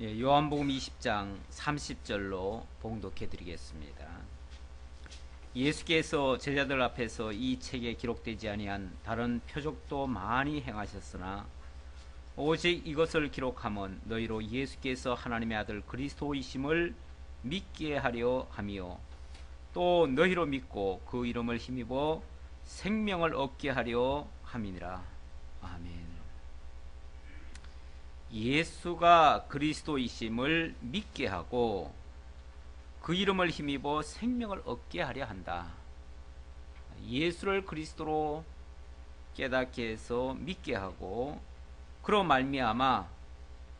요한복음 20장 30절로 봉독해 드리겠습니다. 예수께서 제자들 앞에서 이 책에 기록되지 아니한 다른 표적도 많이 행하셨으나 오직 이것을 기록함은 너희로 예수께서 하나님의 아들 그리스도이심을 믿게 하려 함이요 또 너희로 믿고 그 이름을 힘입어 생명을 얻게 하려 함이니라. 아멘. 예수가 그리스도이심을 믿게 하고 그 이름을 힘입어 생명을 얻게 하려 한다. 예수를 그리스도로 깨닫게 해서 믿게 하고 그로 말미암아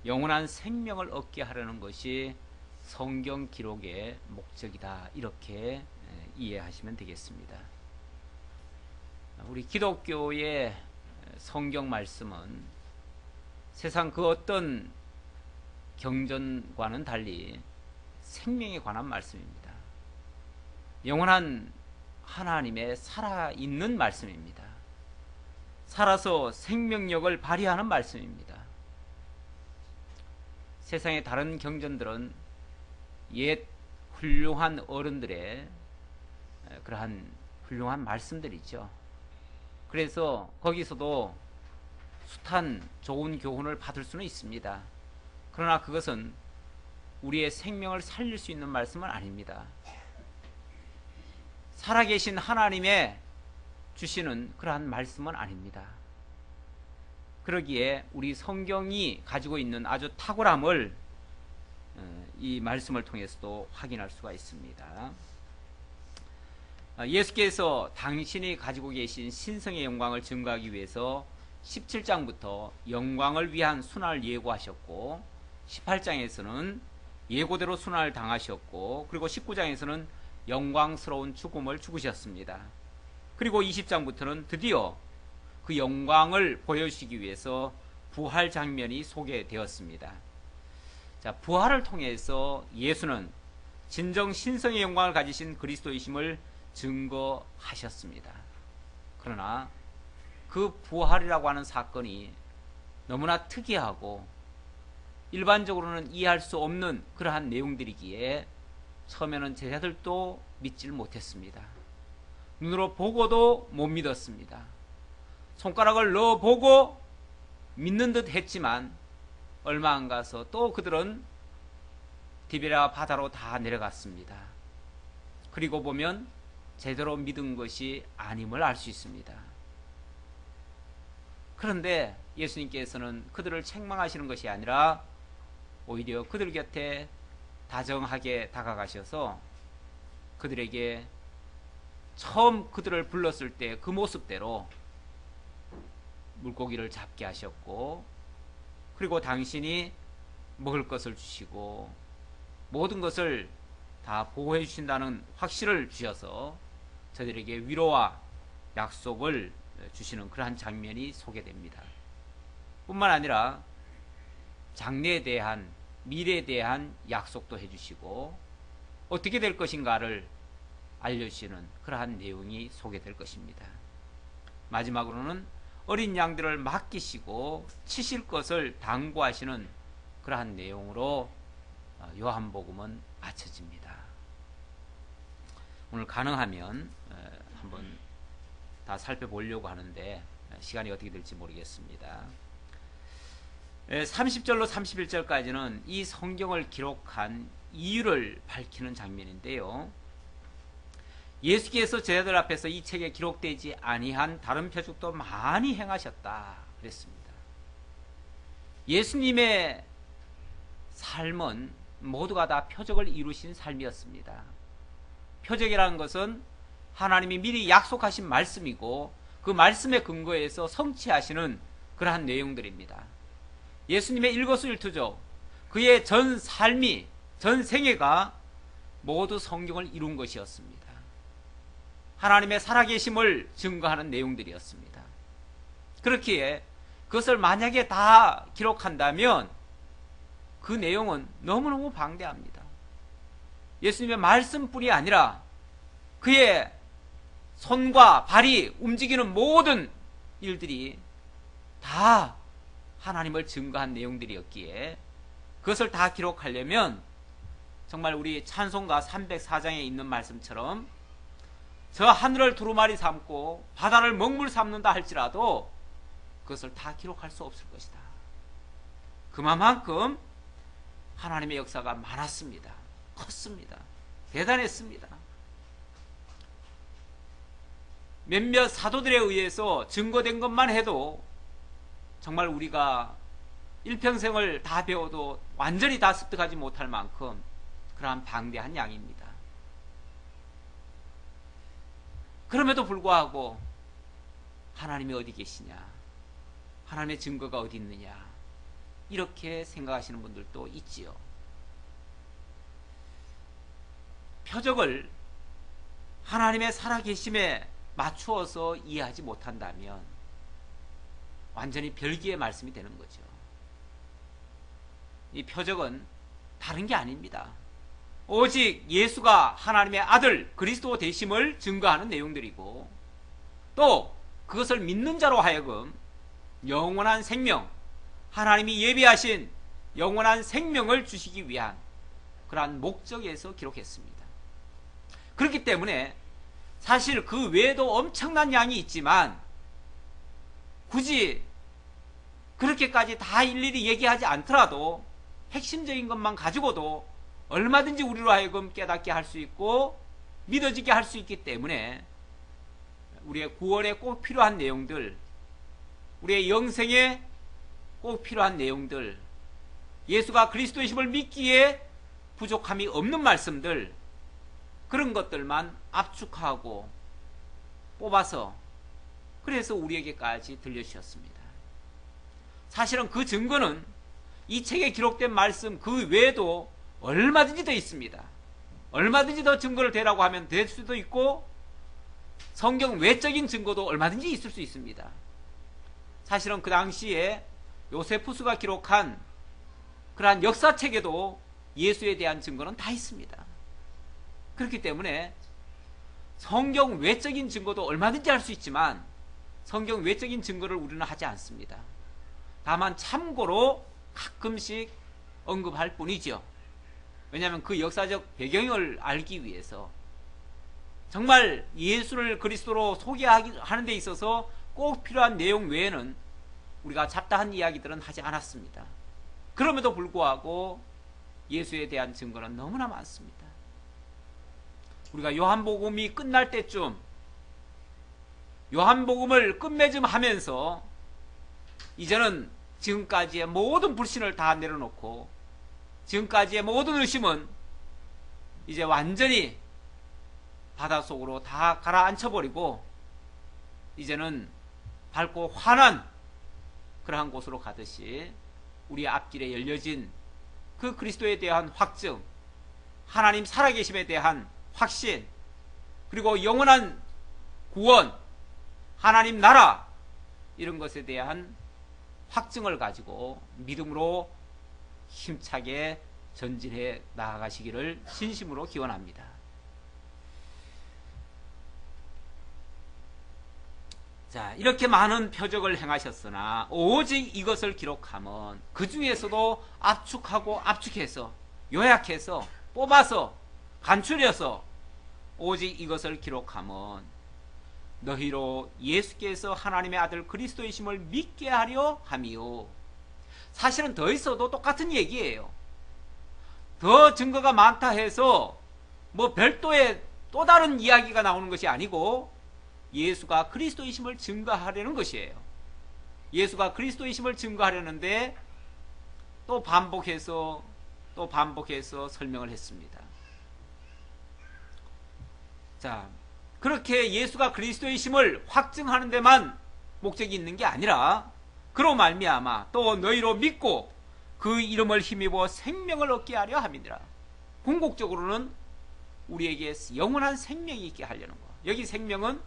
영원한 생명을 얻게 하려는 것이 성경 기록의 목적이다. 이렇게 이해하시면 되겠습니다. 우리 기독교의 성경 말씀은 세상 그 어떤 경전과는 달리 생명에 관한 말씀입니다. 영원한 하나님의 살아있는 말씀입니다. 살아서 생명력을 발휘하는 말씀입니다. 세상의 다른 경전들은 옛 훌륭한 어른들의 그러한 훌륭한 말씀들이죠. 그래서 거기서도 숱한 좋은 교훈을 받을 수는 있습니다. 그러나 그것은 우리의 생명을 살릴 수 있는 말씀은 아닙니다. 살아계신 하나님의 주시는 그러한 말씀은 아닙니다. 그러기에 우리 성경이 가지고 있는 아주 탁월함을 이 말씀을 통해서도 확인할 수가 있습니다. 예수께서 당신이 가지고 계신 신성의 영광을 증거하기 위해서 17장부터 영광을 위한 순환을 예고하셨고 18장에서는 예고대로 순환을 당하셨고 그리고 19장에서는 영광스러운 죽음을 죽으셨습니다. 그리고 20장부터는 드디어 그 영광을 보여주시기 위해서 부활 장면이 소개되었습니다. 자, 부활을 통해서 예수는 진정 신성의 영광을 가지신 그리스도이심을 증거하셨습니다. 그러나 그 부활이라고 하는 사건이 너무나 특이하고 일반적으로는 이해할 수 없는 그러한 내용들이기에 처음에는 제자들도 믿지를 못했습니다. 눈으로 보고도 못 믿었습니다. 손가락을 넣어보고 믿는 듯 했지만 얼마 안 가서 또 그들은 디베랴 바다로 다 내려갔습니다. 그리고 보면 제대로 믿은 것이 아님을 알 수 있습니다. 그런데 예수님께서는 그들을 책망하시는 것이 아니라 오히려 그들 곁에 다정하게 다가가셔서 그들에게 처음 그들을 불렀을 때 그 모습대로 물고기를 잡게 하셨고 그리고 당신이 먹을 것을 주시고 모든 것을 다 보호해 주신다는 확신을 주셔서 저들에게 위로와 약속을 주시는 그러한 장면이 소개됩니다. 뿐만 아니라 장래에 대한 미래에 대한 약속도 해주시고 어떻게 될 것인가를 알려주시는 그러한 내용이 소개될 것입니다. 마지막으로는 어린 양들을 맡기시고 치실 것을 당부하시는 그러한 내용으로 요한복음은 마쳐집니다. 오늘 가능하면 한번 다 살펴보려고 하는데 시간이 어떻게 될지 모르겠습니다. 30절로 31절까지는 이 성경을 기록한 이유를 밝히는 장면인데요. 예수께서 제자들 앞에서 이 책에 기록되지 아니한 다른 표적도 많이 행하셨다 그랬습니다. 예수님의 삶은 모두가 다 표적을 이루신 삶이었습니다. 표적이라는 것은 하나님이 미리 약속하신 말씀이고 그 말씀에 근거해서 성취하시는 그러한 내용들입니다. 예수님의 일거수일투족, 그의 전 삶이, 전 생애가 모두 성경을 이룬 것이었습니다. 하나님의 살아계심을 증거하는 내용들이었습니다. 그렇기에 그것을 만약에 다 기록한다면 그 내용은 너무너무 방대합니다. 예수님의 말씀뿐이 아니라 그의 손과 발이 움직이는 모든 일들이 다 하나님을 증거한 내용들이었기에 그것을 다 기록하려면 정말 우리 찬송가 304장에 있는 말씀처럼 저 하늘을 두루마리 삼고 바다를 먹물 삼는다 할지라도 그것을 다 기록할 수 없을 것이다. 그만큼 하나님의 역사가 많았습니다. 컸습니다. 대단했습니다. 몇몇 사도들에 의해서 증거된 것만 해도 정말 우리가 일평생을 다 배워도 완전히 다 습득하지 못할 만큼 그러한 방대한 양입니다. 그럼에도 불구하고 하나님이 어디 계시냐, 하나님의 증거가 어디 있느냐, 이렇게 생각하시는 분들도 있지요. 표적을 하나님의 살아계심에 맞추어서 이해하지 못한다면 완전히 별개의 말씀이 되는 거죠. 이 표적은 다른 게 아닙니다. 오직 예수가 하나님의 아들 그리스도 되심을 증거하는 내용들이고, 또 그것을 믿는 자로 하여금 영원한 생명, 하나님이 예비하신 영원한 생명을 주시기 위한 그러한 목적에서 기록했습니다. 그렇기 때문에 사실 그 외에도 엄청난 양이 있지만 굳이 그렇게까지 다 일일이 얘기하지 않더라도 핵심적인 것만 가지고도 얼마든지 우리로 하여금 깨닫게 할 수 있고 믿어지게 할 수 있기 때문에 우리의 구원에 꼭 필요한 내용들, 우리의 영생에 꼭 필요한 내용들, 예수가 그리스도이심을 믿기에 부족함이 없는 말씀들, 그런 것들만 압축하고 뽑아서 그래서 우리에게까지 들려주셨습니다. 사실은 그 증거는 이 책에 기록된 말씀 그 외에도 얼마든지 더 있습니다. 얼마든지 더 증거를 대라고 하면 될 수도 있고 성경 외적인 증거도 얼마든지 있을 수 있습니다. 사실은 그 당시에 요세푸스가 기록한 그러한 역사책에도 예수에 대한 증거는 다 있습니다. 그렇기 때문에 성경 외적인 증거도 얼마든지 할 수 있지만 성경 외적인 증거를 우리는 하지 않습니다. 다만 참고로 가끔씩 언급할 뿐이죠. 왜냐하면 그 역사적 배경을 알기 위해서, 정말 예수를 그리스도로 소개하는 데 있어서 꼭 필요한 내용 외에는 우리가 잡다한 이야기들은 하지 않았습니다. 그럼에도 불구하고 예수에 대한 증거는 너무나 많습니다. 우리가 요한복음이 끝날 때쯤 요한복음을 끝맺음 하면서 이제는 지금까지의 모든 불신을 다 내려놓고 지금까지의 모든 의심은 이제 완전히 바닷속으로 다 가라앉혀버리고 이제는 밝고 환한 그러한 곳으로 가듯이 우리 앞길에 열려진 그 그리스도에 대한 확증, 하나님 살아계심에 대한 확신, 그리고 영원한 구원, 하나님 나라, 이런 것에 대한 확증을 가지고 믿음으로 힘차게 전진해 나아가시기를 진심으로 기원합니다. 자, 이렇게 많은 표적을 행하셨으나 오직 이것을 기록하면 그 중에서도 압축하고 압축해서 요약해서 뽑아서 간추려서 오직 이것을 기록하면 너희로 예수께서 하나님의 아들 그리스도이심을 믿게 하려 함이요. 사실은 더 있어도 똑같은 얘기예요. 더 증거가 많다 해서 뭐 별도의 또 다른 이야기가 나오는 것이 아니고 예수가 그리스도이심을 증거하려는 것이에요. 예수가 그리스도이심을 증거하려는데 또 반복해서 설명을 했습니다. 자, 그렇게 예수가 그리스도이심을 확증하는 데만 목적이 있는 게 아니라 그로 말미암아 또 너희로 믿고 그 이름을 힘입어 생명을 얻게 하려 함이니라. 궁극적으로는 우리에게 영원한 생명이 있게 하려는 거. 여기 생명은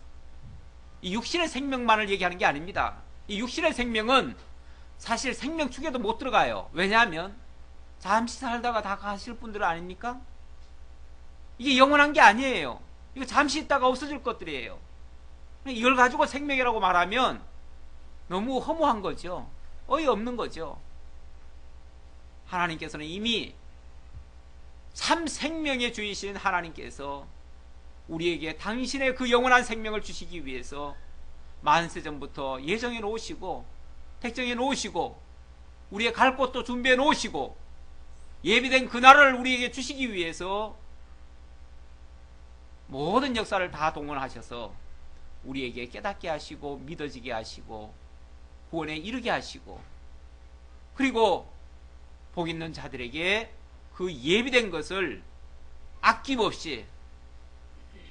이 육신의 생명만을 얘기하는 게 아닙니다. 이 육신의 생명은 사실 생명축에도 못 들어가요. 왜냐하면 잠시 살다가 다 가실 분들 아닙니까? 이게 영원한 게 아니에요. 이거 잠시 있다가 없어질 것들이에요. 이걸 가지고 생명이라고 말하면 너무 허무한 거죠. 어이없는 거죠. 하나님께서는 이미 참 생명의 주이신 하나님께서 우리에게 당신의 그 영원한 생명을 주시기 위해서 만세전부터 예정해 놓으시고 택정해 놓으시고 우리의 갈 곳도 준비해 놓으시고 예비된 그날을 우리에게 주시기 위해서 모든 역사를 다 동원하셔서 우리에게 깨닫게 하시고 믿어지게 하시고 구원에 이르게 하시고 그리고 복 있는 자들에게 그 예비된 것을 아낌없이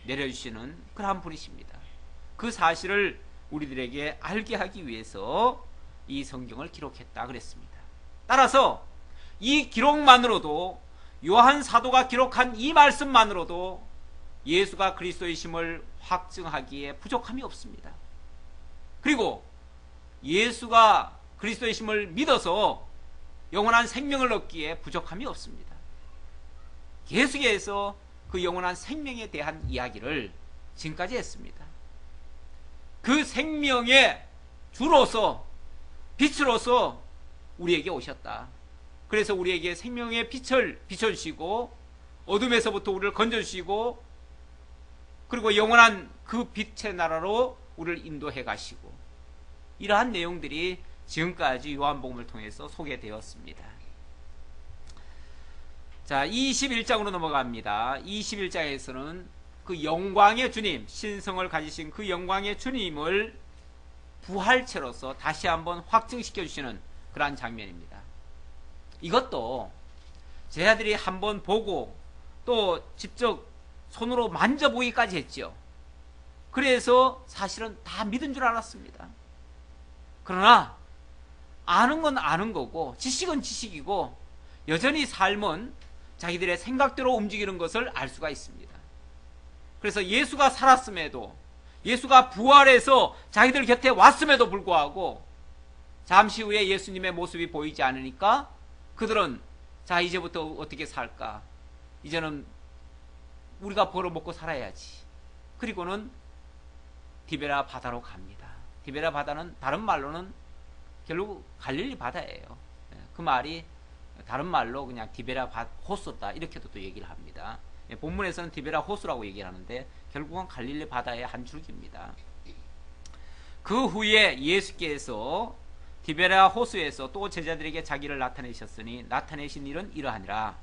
내려주시는 그러한 분이십니다. 그 사실을 우리들에게 알게 하기 위해서 이 성경을 기록했다 그랬습니다. 따라서 이 기록만으로도 요한 사도가 기록한 이 말씀만으로도 예수가 그리스도이심을 확증하기에 부족함이 없습니다. 그리고 예수가 그리스도이심을 믿어서 영원한 생명을 얻기에 부족함이 없습니다. 계속해서 그 영원한 생명에 대한 이야기를 지금까지 했습니다. 그 생명의 주로서 빛으로서 우리에게 오셨다. 그래서 우리에게 생명의 빛을 비춰주시고 어둠에서부터 우리를 건져주시고 그리고 영원한 그 빛의 나라로 우리를 인도해 가시고 이러한 내용들이 지금까지 요한복음을 통해서 소개되었습니다. 자, 21장으로 넘어갑니다. 21장에서는 그 영광의 주님, 신성을 가지신 그 영광의 주님을 부활체로서 다시 한번 확증시켜 주시는 그러한 장면입니다. 이것도 제자들이 한번 보고 또 직접 손으로 만져보기까지 했죠. 그래서 사실은 다 믿은 줄 알았습니다. 그러나 아는 건 아는 거고 지식은 지식이고 여전히 삶은 자기들의 생각대로 움직이는 것을 알 수가 있습니다. 그래서 예수가 살았음에도 예수가 부활해서 자기들 곁에 왔음에도 불구하고 잠시 후에 예수님의 모습이 보이지 않으니까 그들은 자 이제부터 어떻게 살까? 이제는 우리가 벌어먹고 살아야지. 그리고는 디베라 바다로 갑니다. 디베라 바다는 다른 말로는 결국 갈릴리 바다예요. 그 말이 다른 말로 그냥 디베라 호수다 이렇게도 또 얘기를 합니다. 본문에서는 디베라 호수라고 얘기를 하는데 결국은 갈릴리 바다의 한 줄기입니다. 그 후에 예수께서 디베라 호수에서 또 제자들에게 자기를 나타내셨으니 나타내신 일은 이러하니라.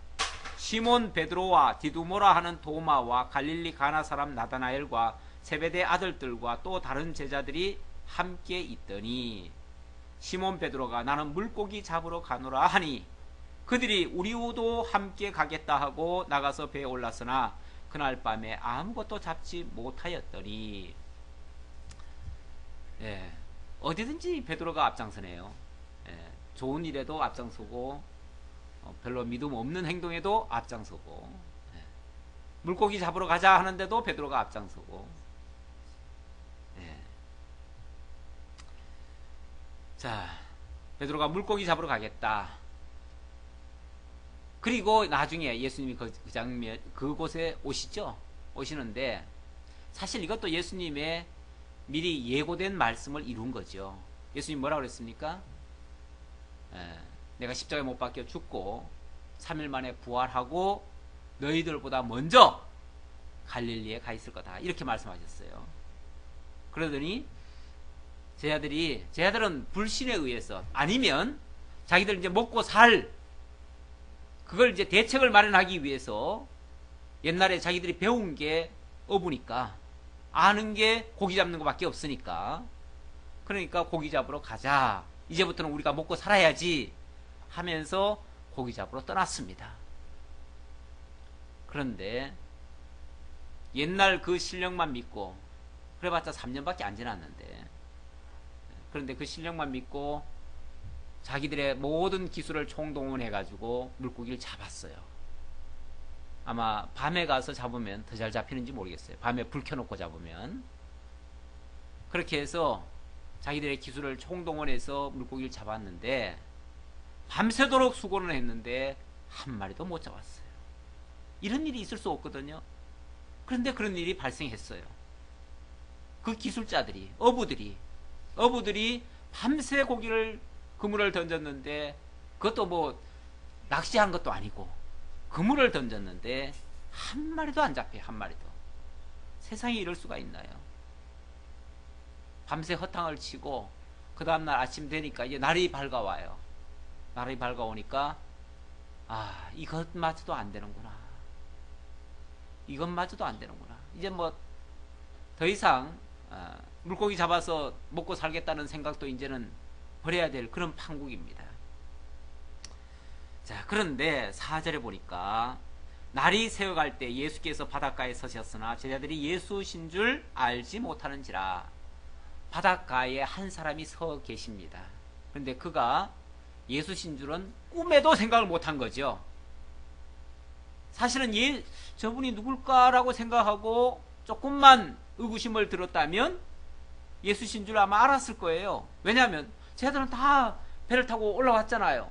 시몬 베드로와 디두모라 하는 도마와 갈릴리 가나 사람 나다나엘과 세베대 아들들과 또 다른 제자들이 함께 있더니 시몬 베드로가 나는 물고기 잡으러 가노라 하니 그들이 우리도 함께 가겠다 하고 나가서 배에 올랐으나 그날 밤에 아무것도 잡지 못하였더니 어디든지 베드로가 앞장서네요. 좋은 일에도 앞장서고 별로 믿음 없는 행동에도 앞장서고 물고기 잡으러 가자 하는데도 베드로가 앞장서고 자, 베드로가 물고기 잡으러 가겠다. 그리고 나중에 예수님이 그곳에 오시죠. 오시는데 사실 이것도 예수님의 미리 예고된 말씀을 이룬 거죠. 예수님 뭐라고 그랬습니까? 내가 십자가에 못 박혀 죽고 3일 만에 부활하고 너희들보다 먼저 갈릴리에 가 있을 거다. 이렇게 말씀하셨어요. 그러더니 제자들은 불신에 의해서 아니면 자기들 이제 먹고 살 그걸 이제 대책을 마련하기 위해서 옛날에 자기들이 배운 게 어부니까 아는 게 고기 잡는 것밖에 없으니까 그러니까 고기 잡으러 가자. 이제부터는 우리가 먹고 살아야지 하면서 고기 잡으러 떠났습니다. 그런데 옛날 그 실력만 믿고 그래봤자 3년밖에 안 지났는데 그런데 그 실력만 믿고 자기들의 모든 기술을 총동원해가지고 물고기를 잡았어요. 아마 밤에 가서 잡으면 더 잘 잡히는지 모르겠어요. 밤에 불 켜놓고 잡으면. 그렇게 해서 자기들의 기술을 총동원해서 물고기를 잡았는데 밤새도록 수고를 했는데 한 마리도 못 잡았어요. 이런 일이 있을 수 없거든요. 그런데 그런 일이 발생했어요. 그 기술자들이 어부들이 밤새 고기를 그물을 던졌는데 그것도 뭐 낚시한 것도 아니고 그물을 던졌는데 한 마리도 안 잡혀요. 한 마리도. 세상에 이럴 수가 있나요? 밤새 허탕을 치고 그 다음날 아침 되니까 이제 날이 밝아와요. 날이 밝아오니까 이것마저도 안 되는구나. 이것마저도 안 되는구나. 이제 뭐 더 이상 물고기 잡아서 먹고 살겠다는 생각도 이제는 버려야 될 그런 판국입니다. 자, 그런데 4절에 보니까 날이 새어갈 때 예수께서 바닷가에 서셨으나 제자들이 예수신 줄 알지 못하는지라. 바닷가에 한 사람이 서 계십니다. 그런데 그가 예수신 줄은 꿈에도 생각을 못한 거죠. 사실은 저분이 누굴까라고 생각하고 조금만 의구심을 들었다면 예수신 줄 아마 알았을 거예요. 왜냐하면 쟤들은 다 배를 타고 올라왔잖아요.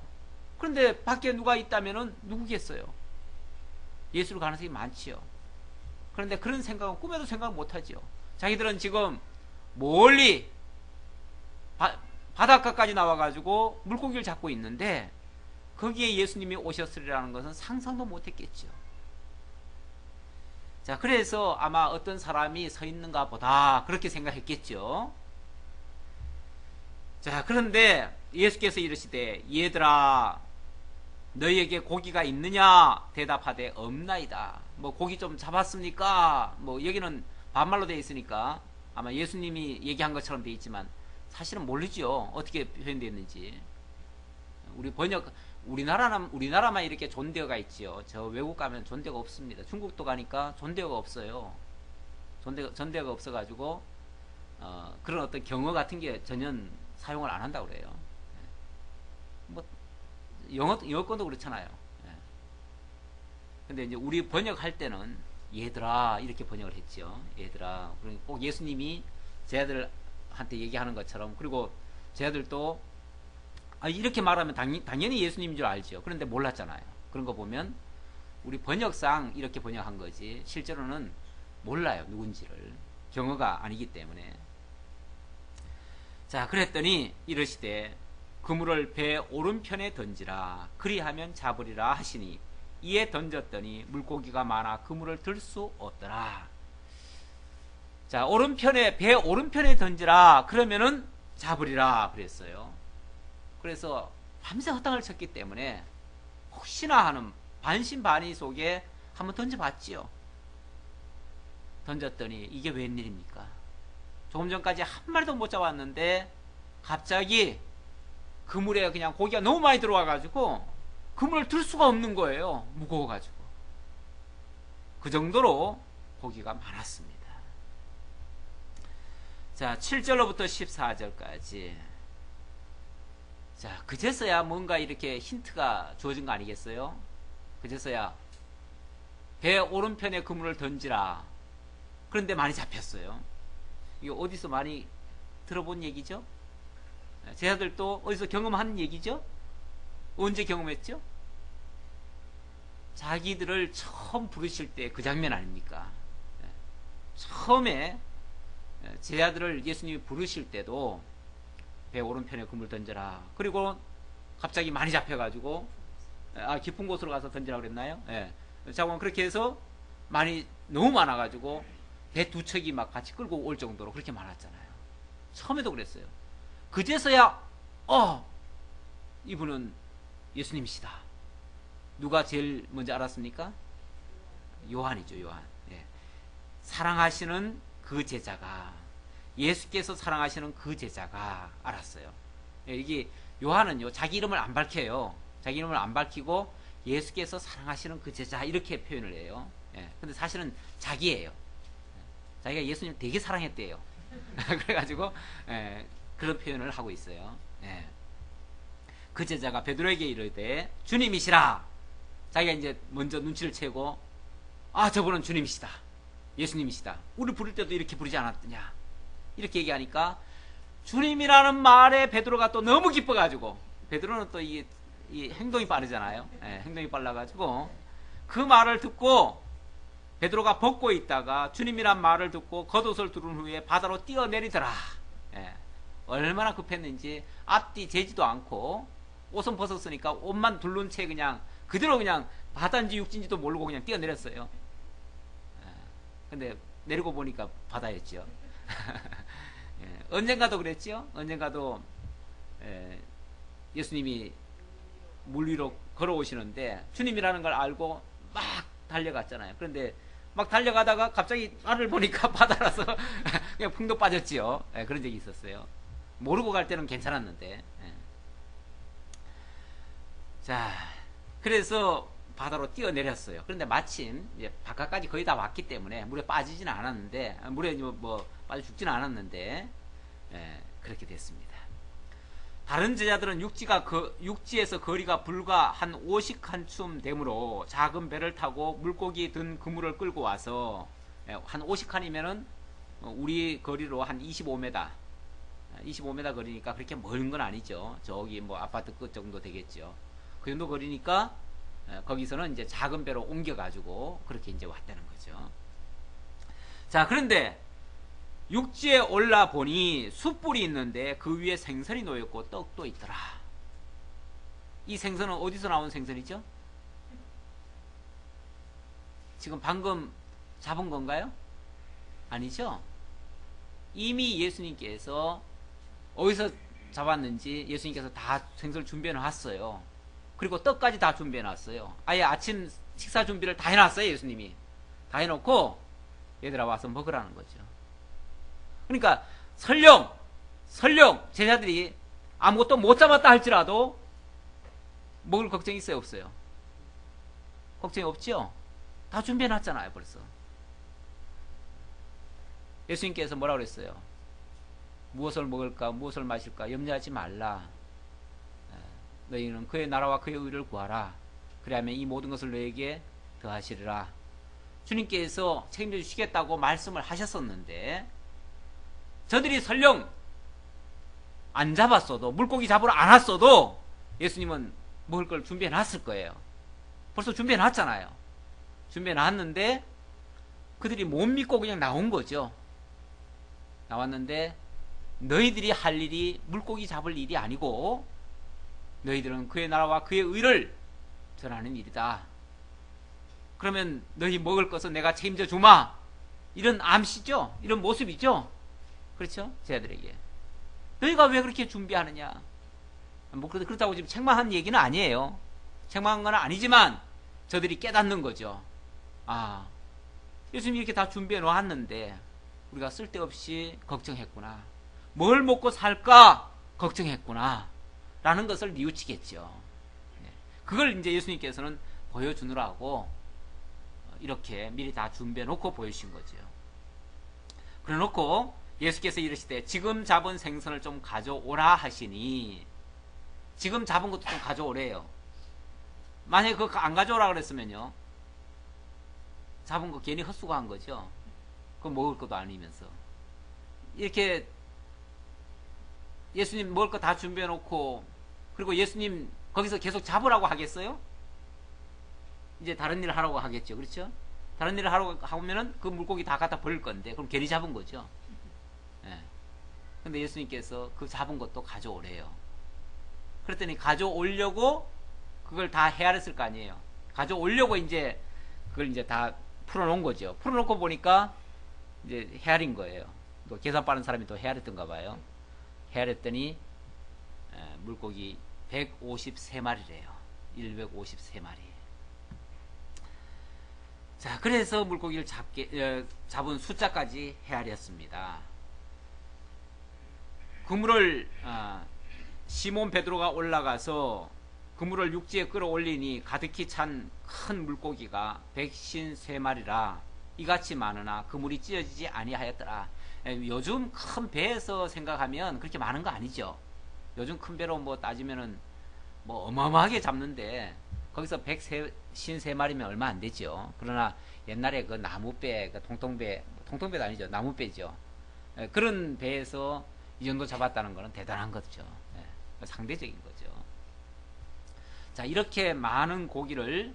그런데 밖에 누가 있다면 누구겠어요? 예수를 가능성이 많지요. 그런데 그런 생각은 꿈에도 생각 못하지요. 자기들은 지금 멀리 바닷가까지 나와가지고 물고기를 잡고 있는데 거기에 예수님이 오셨으리라는 것은 상상도 못했겠죠. 자, 그래서 아마 어떤 사람이 서 있는가 보다 그렇게 생각했겠죠. 자, 그런데 예수께서 이르시되 얘들아 너희에게 고기가 있느냐 대답하되 없나이다. 뭐 고기 좀 잡았습니까? 뭐 여기는 반말로 되어 있으니까 아마 예수님이 얘기한 것처럼 되어 있지만 사실은 모르죠. 어떻게 표현되어 있는지. 우리나라만 이렇게 존대어가 있지요. 저 외국 가면 존대어가 없습니다. 중국도 가니까 존대어가 없어요. 존대어가 없어가지고 그런 어떤 경어 같은 게 전혀 사용을 안 한다고 그래요. 뭐 영어권도 그렇잖아요. 근데 이제 우리 번역할 때는 얘들아 이렇게 번역을 했죠. 얘들아. 그러니까 꼭 예수님이 제자들한테 얘기하는 것처럼. 그리고 제자들도 이렇게 말하면 당연히 예수님인 줄 알죠. 그런데 몰랐잖아요. 그런 거 보면 우리 번역상 이렇게 번역한 거지 실제로는 몰라요. 누군지를. 경어가 아니기 때문에. 자, 그랬더니 이르시되 그물을 배 오른편에 던지라. 그리하면 잡으리라 하시니 이에 던졌더니 물고기가 많아 그물을 들 수 없더라. 자, 배 오른편에 던지라. 그러면은 잡으리라 그랬어요. 그래서 밤새 허탕을 쳤기 때문에 혹시나 하는 반신반의 속에 한번 던져봤지요. 던졌더니 이게 웬일입니까? 조금 전까지 한 마리도 못 잡았는데 갑자기 그물에 그냥 고기가 너무 많이 들어와가지고 그물을 들 수가 없는 거예요. 무거워가지고. 그 정도로 고기가 많았습니다. 자, 7절로부터 14절까지. 자, 그제서야 뭔가 이렇게 힌트가 주어진 거 아니겠어요? 그제서야 배 오른편에 그물을 던지라. 그런데 많이 잡혔어요. 이거 어디서 많이 들어본 얘기죠? 제자들도 어디서 경험한 얘기죠? 언제 경험했죠? 자기들을 처음 부르실 때 그 장면 아닙니까? 처음에 제자들을 예수님이 부르실 때도 배 오른편에 그물 던져라. 그리고 갑자기 많이 잡혀가지고 깊은 곳으로 가서 던지라고 그랬나요? 예. 자, 그렇게 해서 너무 많아가지고 배 두 척이 막 같이 끌고 올 정도로 그렇게 많았잖아요. 처음에도 그랬어요. 그제서야 이분은 예수님이시다. 누가 제일 먼저 알았습니까? 요한이죠. 요한. 예. 사랑하시는 그 제자가, 예수께서 사랑하시는 그 제자가 알았어요. 예, 이게 요한은요 자기 이름을 안 밝혀요. 자기 이름을 안 밝히고 예수께서 사랑하시는 그 제자 이렇게 표현을 해요. 예. 근데 사실은 자기예요. 자기가 예수님 되게 사랑했대요. 그래가지고 그런 표현을 하고 있어요. 예. 그 제자가 베드로에게 이르되 주님이시라. 자기가 이제 먼저 눈치를 채고 저분은 주님이시다. 예수님이시다. 우리 부를 때도 이렇게 부르지 않았느냐. 이렇게 얘기하니까 주님이라는 말에 베드로가 또 너무 기뻐가지고, 베드로는 또 이 행동이 빠르잖아요. 행동이 빨라가지고 그 말을 듣고 베드로가 벗고 있다가 주님이란 말을 듣고 겉옷을 두른 후에 바다로 뛰어내리더라. 얼마나 급했는지 앞뒤 재지도 않고 옷은 벗었으니까 옷만 둘른 채 그냥 그대로 그냥 바다인지 육지인지도 모르고 그냥 뛰어내렸어요. 근데 내리고 보니까 바다였죠. 예, 언젠가도 그랬죠. 언젠가도 예수님이 물 위로 걸어오시는데 주님이라는 걸 알고 막 달려갔잖아요. 그런데 막 달려가다가 갑자기 하늘 보니까 바다라서 그냥 풍덩 빠졌지요. 예, 그런 적이 있었어요. 모르고 갈 때는 괜찮았는데. 예. 자, 그래서 바다로 뛰어내렸어요. 그런데 마침 이제 바깥까지 거의 다 왔기 때문에 물에 빠지지는 않았는데, 물에 뭐 빠져 죽지는 않았는데, 그렇게 됐습니다. 다른 제자들은 육지에서 거리가 불과 한 50칸쯤 되므로 작은 배를 타고 물고기 든 그물을 끌고 와서, 한 50칸이면은 우리 거리로 한 25m, 25m 거리니까 그렇게 멀은 건 아니죠. 저기 뭐 아파트 끝 정도 되겠죠. 그 정도 거리니까 거기서는 이제 작은 배로 옮겨가지고 그렇게 이제 왔다는 거죠. 자, 그런데 육지에 올라 보니 숯불이 있는데 그 위에 생선이 놓였고 떡도 있더라. 이 생선은 어디서 나온 생선이죠? 지금 방금 잡은 건가요? 아니죠? 이미 예수님께서 어디서 잡았는지 예수님께서 다 생선을 준비해 놨어요. 그리고 떡까지 다 준비해 놨어요. 아예 아침 식사 준비를 다 해놨어요. 예수님이 다 해놓고 얘들아 와서 먹으라는 거죠. 그러니까 설령 제자들이 아무것도 못 잡았다 할지라도 먹을 걱정이 있어요, 없어요? 걱정이 없죠? 다 준비해 놨잖아요, 벌써. 예수님께서 뭐라고 그랬어요? 무엇을 먹을까, 무엇을 마실까 염려하지 말라. 너희는 그의 나라와 그의 의를 구하라. 그리하면 이 모든 것을 너에게 더하시리라. 주님께서 책임져 주시겠다고 말씀을 하셨었는데, 저들이 설령 안 잡았어도, 물고기 잡으러 안 왔어도 예수님은 먹을 걸 준비해 놨을 거예요. 벌써 준비해 놨잖아요. 준비해 놨는데 그들이 못 믿고 그냥 나온 거죠. 나왔는데 너희들이 할 일이 물고기 잡을 일이 아니고 너희들은 그의 나라와 그의 의를 전하는 일이다. 그러면 너희 먹을 것은 내가 책임져 주마. 이런 암시죠. 이런 모습이죠. 그렇죠? 제자들에게. 너희가 왜 그렇게 준비하느냐. 뭐 그렇다고 지금 책망한 얘기는 아니에요. 책망한 건 아니지만 저들이 깨닫는 거죠. 아, 예수님이 이렇게 다 준비해 놓았는데 우리가 쓸데없이 걱정했구나. 뭘 먹고 살까 걱정했구나 라는 것을 뉘우치겠죠. 그걸 이제 예수님께서는 보여주느라고 이렇게 미리 다 준비해 놓고 보여주신 거죠. 그래 놓고 예수께서 이르시되 지금 잡은 생선을 좀 가져오라 하시니, 지금 잡은 것도 좀 가져오래요. 만약에 그거 안 가져오라 그랬으면요, 잡은 거 괜히 헛수고한 거죠. 그거 먹을 것도 아니면서. 이렇게 예수님 먹을 거 다 준비해 놓고, 그리고 예수님 거기서 계속 잡으라고 하겠어요? 이제 다른 일을 하라고 하겠죠. 그렇죠? 다른 일을 하라고 하면은 그 물고기 다 갖다 버릴 건데, 그럼 괜히 잡은 거죠. 근데 예수님께서 그 잡은 것도 가져오래요. 그랬더니 가져오려고 그걸 다 헤아렸을 거 아니에요. 가져오려고 이제 그걸 이제 다 풀어놓은 거죠. 풀어놓고 보니까 이제 헤아린 거예요. 또 계산 빠른 사람이 또 헤아렸던가 봐요. 헤아렸더니 물고기 153마리래요. 153마리. 자, 그래서 물고기를 잡은 숫자까지 헤아렸습니다. 그물을 시몬 베드로가 올라가서 그물을 육지에 끌어올리니 가득히 찬 큰 물고기가 153마리라 이같이 많으나 그물이 찢어지지 아니하였더라. 요즘 큰 배에서 생각하면 그렇게 많은 거 아니죠. 요즘 큰 배로 뭐 따지면은 뭐 어마어마하게 잡는데 거기서 153마리면 얼마 안 되죠. 그러나 옛날에 그 나무배, 그 통통배도 아니죠. 나무배죠. 그런 배에서 이 정도 잡았다는 것은 대단한 거죠. 상대적인 거죠. 자, 이렇게 많은 고기를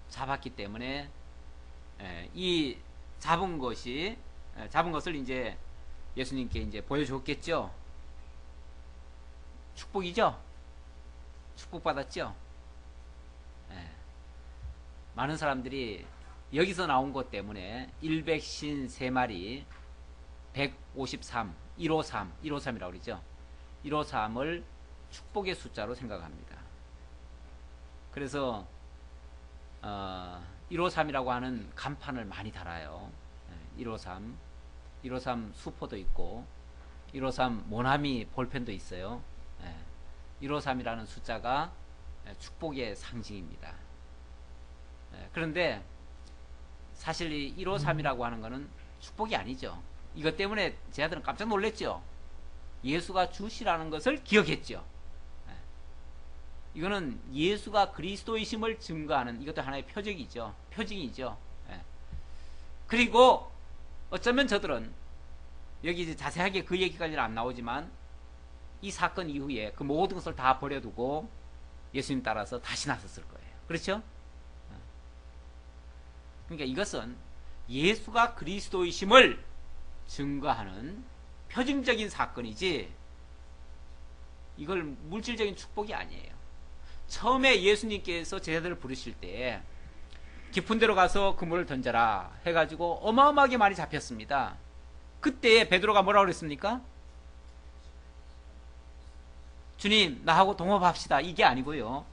잡았기 때문에 이 잡은 것을 이제 예수님께 이제 보여줬겠죠. 축복이죠. 축복받았죠? 예. 많은 사람들이 여기서 나온 것 때문에 100신 3마리 153, 153이라고 그러죠. 153을 축복의 숫자로 생각합니다. 그래서 153이라고 하는 간판을 많이 달아요. 153 수포도 있고 153 모나미 볼펜도 있어요. 153이라는 숫자가 축복의 상징입니다. 그런데 사실 이 153이라고 하는 것은 축복이 아니죠. 이것 때문에 제 아들은 깜짝 놀랐죠. 예수가 주시라는 것을 기억했죠. 이거는 예수가 그리스도이심을 증거하는 이것도 하나의 표적이죠. 표징이죠. 그리고 어쩌면 저들은 여기 이제 자세하게 그 얘기까지는 안 나오지만 이 사건 이후에 그 모든 것을 다 버려두고 예수님 따라서 다시 나섰을 거예요. 그렇죠? 그러니까 이것은 예수가 그리스도이심을 증거하는 표징적인 사건이지 이걸 물질적인 축복이 아니에요. 처음에 예수님께서 제자들을 부르실 때 깊은 데로 가서 그물을 던져라 해가지고 어마어마하게 많이 잡혔습니다. 그때 베드로가 뭐라고 그랬습니까? 주님 나하고 동업합시다 이게 아니고요.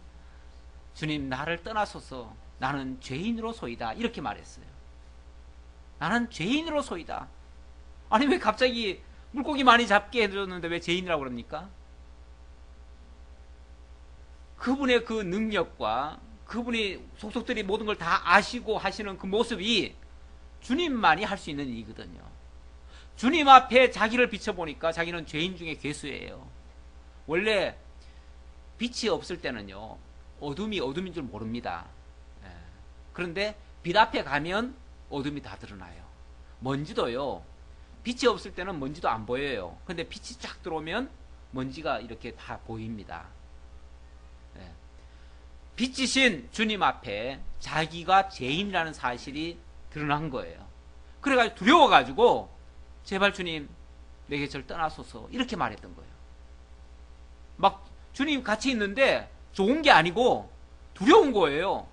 주님 나를 떠나소서 나는 죄인으로소이다 이렇게 말했어요. 나는 죄인으로소이다. 아니 왜 갑자기 물고기 많이 잡게 해줬는데 왜 죄인이라고 그럽니까? 그분의 그 능력과 그분이 속속들이 모든 걸 다 아시고 하시는 그 모습이 주님만이 할 수 있는 일이거든요. 주님 앞에 자기를 비춰보니까 자기는 죄인 중에 괴수예요. 원래 빛이 없을 때는요 어둠이 어둠인 줄 모릅니다. 그런데 빛 앞에 가면 어둠이 다 드러나요. 먼지도요 빛이 없을 때는 먼지도 안 보여요. 근데 빛이 쫙 들어오면 먼지가 이렇게 다 보입니다. 빛이신 주님 앞에 자기가 죄인이라는 사실이 드러난 거예요. 그래가지고 두려워가지고 제발 주님 내게 절 떠나소서 이렇게 말했던 거예요. 막 주님 같이 있는데 좋은 게 아니고 두려운 거예요.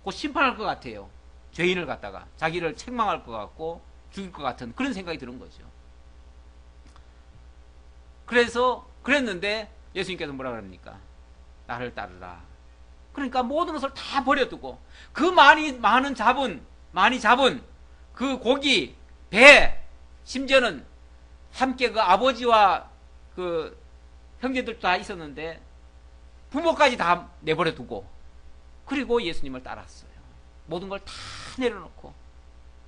곧 심판할 것 같아요. 죄인을 갖다가 자기를 책망할 것 같고 죽일 것 같은 그런 생각이 드는 거죠. 그래서 그랬는데 예수님께서 뭐라 그럽니까? 나를 따르라. 그러니까 모든 것을 다 버려두고 그 많이 잡은 그 고기, 배, 심지어는 함께 그 아버지와 그 형제들도 다 있었는데 부모까지 다 내버려 두고 그리고 예수님을 따랐어요. 모든 걸 다 내려놓고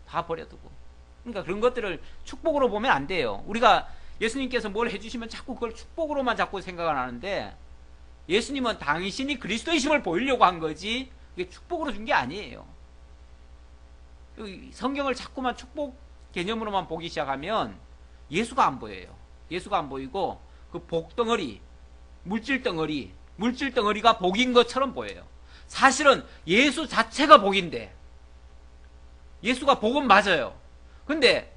다 버려두고. 그러니까 그런 것들을 축복으로 보면 안 돼요. 우리가 예수님께서 뭘 해주시면 자꾸 그걸 축복으로만 자꾸 생각을 하는데 예수님은 당신이 그리스도이심을 보이려고 한 거지 그게 축복으로 준 게 아니에요. 성경을 자꾸만 축복 개념으로만 보기 시작하면 예수가 안 보여요. 예수가 안 보이고 그 복덩어리, 물질덩어리가 복인 것처럼 보여요. 사실은 예수 자체가 복인데 예수가 복은 맞아요. 근데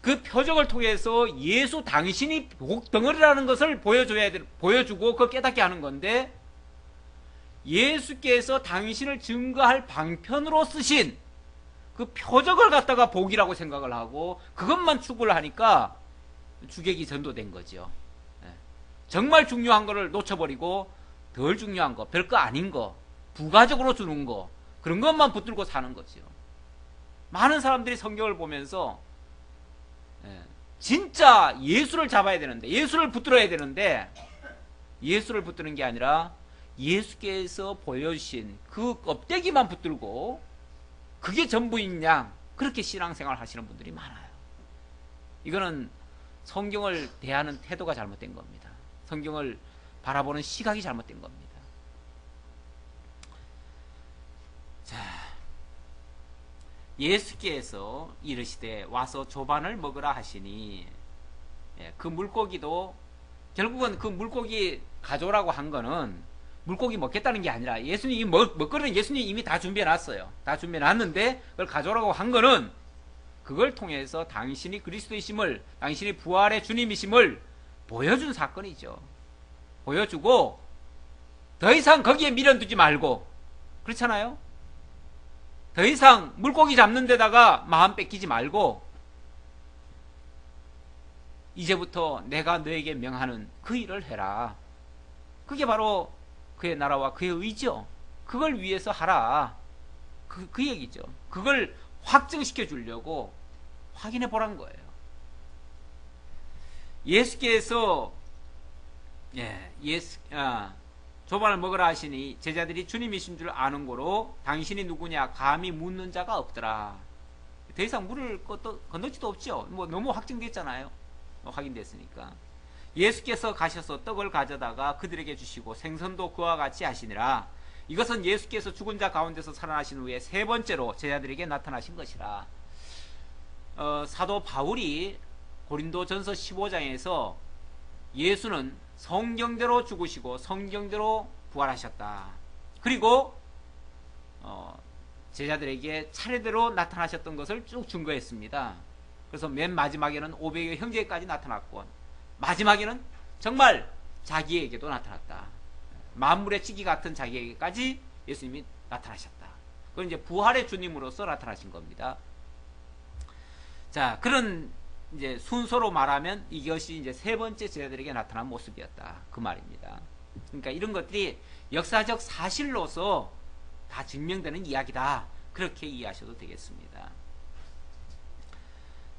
그 표적을 통해서 예수 당신이 복덩어리라는 것을 보여주고 그걸 깨닫게 하는 건데 예수께서 당신을 증거할 방편으로 쓰신 그 표적을 갖다가 복이라고 생각을 하고 그것만 추구를 하니까 주객이 전도된 거죠. 정말 중요한 거를 놓쳐버리고 덜 중요한 거, 별거 아닌 거, 부가적으로 주는 거 그런 것만 붙들고 사는 거죠. 많은 사람들이 성경을 보면서 진짜 예수를 잡아야 되는데 예수를 붙들어야 되는데 예수를 붙드는 게 아니라 예수께서 보여주신 그 껍데기만 붙들고 그게 전부인 양 그렇게 신앙생활 하시는 분들이 많아요. 이거는 성경을 대하는 태도가 잘못된 겁니다. 성경을 바라보는 시각이 잘못된 겁니다. 자, 예수께서 이르시되 와서 조반을 먹으라 하시니 그 물고기도 결국은 그 물고기 가져오라고 한 거는 물고기 먹겠다는 게 아니라 예수님이 먹거리는 예수님이 이미 다 준비해 놨어요. 다 준비해 놨는데 그걸 가져오라고 한 거는 그걸 통해서 당신이 그리스도이심을 당신이 부활의 주님이심을 보여준 사건이죠. 보여주고 더 이상 거기에 미련 두지 말고, 그렇잖아요? 더 이상 물고기 잡는 데다가 마음 뺏기지 말고 이제부터 내가 너에게 명하는 그 일을 해라. 그게 바로 그의 나라와 그의 의지요. 그걸 위해서 하라. 그 얘기죠. 그걸 확증시켜 주려고 확인해 보란 거예요. 예수께서 조반을 먹으라 하시니 제자들이 주님이신 줄 아는 고로 당신이 누구냐 감히 묻는 자가 없더라. 더 이상 물을 건너지도 없죠. 뭐 너무 확증됐잖아요. 확인됐으니까. 예수께서 가셔서 떡을 가져다가 그들에게 주시고 생선도 그와 같이 하시니라. 이것은 예수께서 죽은 자 가운데서 살아나신 후에 세 번째로 제자들에게 나타나신 것이라. 사도 바울이 고린도전서 15장에서 예수는 성경대로 죽으시고 성경대로 부활하셨다. 그리고 제자들에게 차례대로 나타나셨던 것을 쭉 증거했습니다. 그래서 맨 마지막에는 500여 형제까지 나타났고 마지막에는 정말 자기에게도 나타났다. 만물의 찌기 같은 자기에게까지 예수님이 나타나셨다. 그건 이제 부활의 주님으로서 나타나신 겁니다. 자, 그런 이제 순서로 말하면 이것이 이제 세 번째 제자들에게 나타난 모습이었다. 그 말입니다. 그러니까 이런 것들이 역사적 사실로서 다 증명되는 이야기다. 그렇게 이해하셔도 되겠습니다.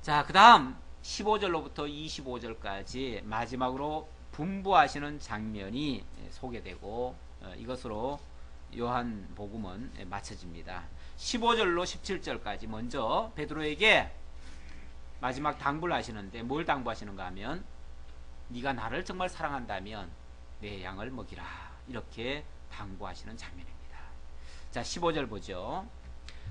자, 그 다음 15절로부터 25절까지 마지막으로 분부하시는 장면이 소개되고 이것으로 요한복음은 마쳐집니다. 15절로 17절까지 먼저 베드로에게 마지막 당부를 하시는데 뭘 당부하시는가 하면 네가 나를 정말 사랑한다면 내 양을 먹이라. 이렇게 당부하시는 장면입니다. 자, 15절 보죠.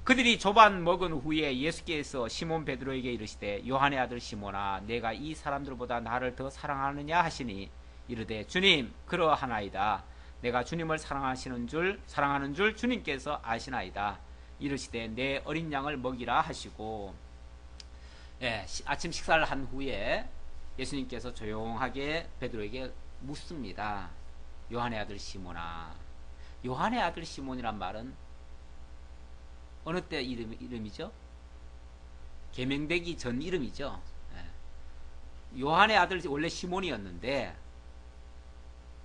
그들이 조반 먹은 후에 예수께서 시몬 베드로에게 이르시되 요한의 아들 시몬아 내가 이 사람들보다 나를 더 사랑하느냐 하시니 이르되 주님 그러하나이다. 내가 주님을 사랑하는 줄 주님께서 아시나이다. 이르시되 내 어린 양을 먹이라 하시고 아침 식사를 한 후에 예수님께서 조용하게 베드로에게 묻습니다. 요한의 아들 시몬아. 요한의 아들 시몬이란 말은 어느 때 이름이죠? 계명되기 전 이름이죠. 요한의 아들 원래 시몬이었는데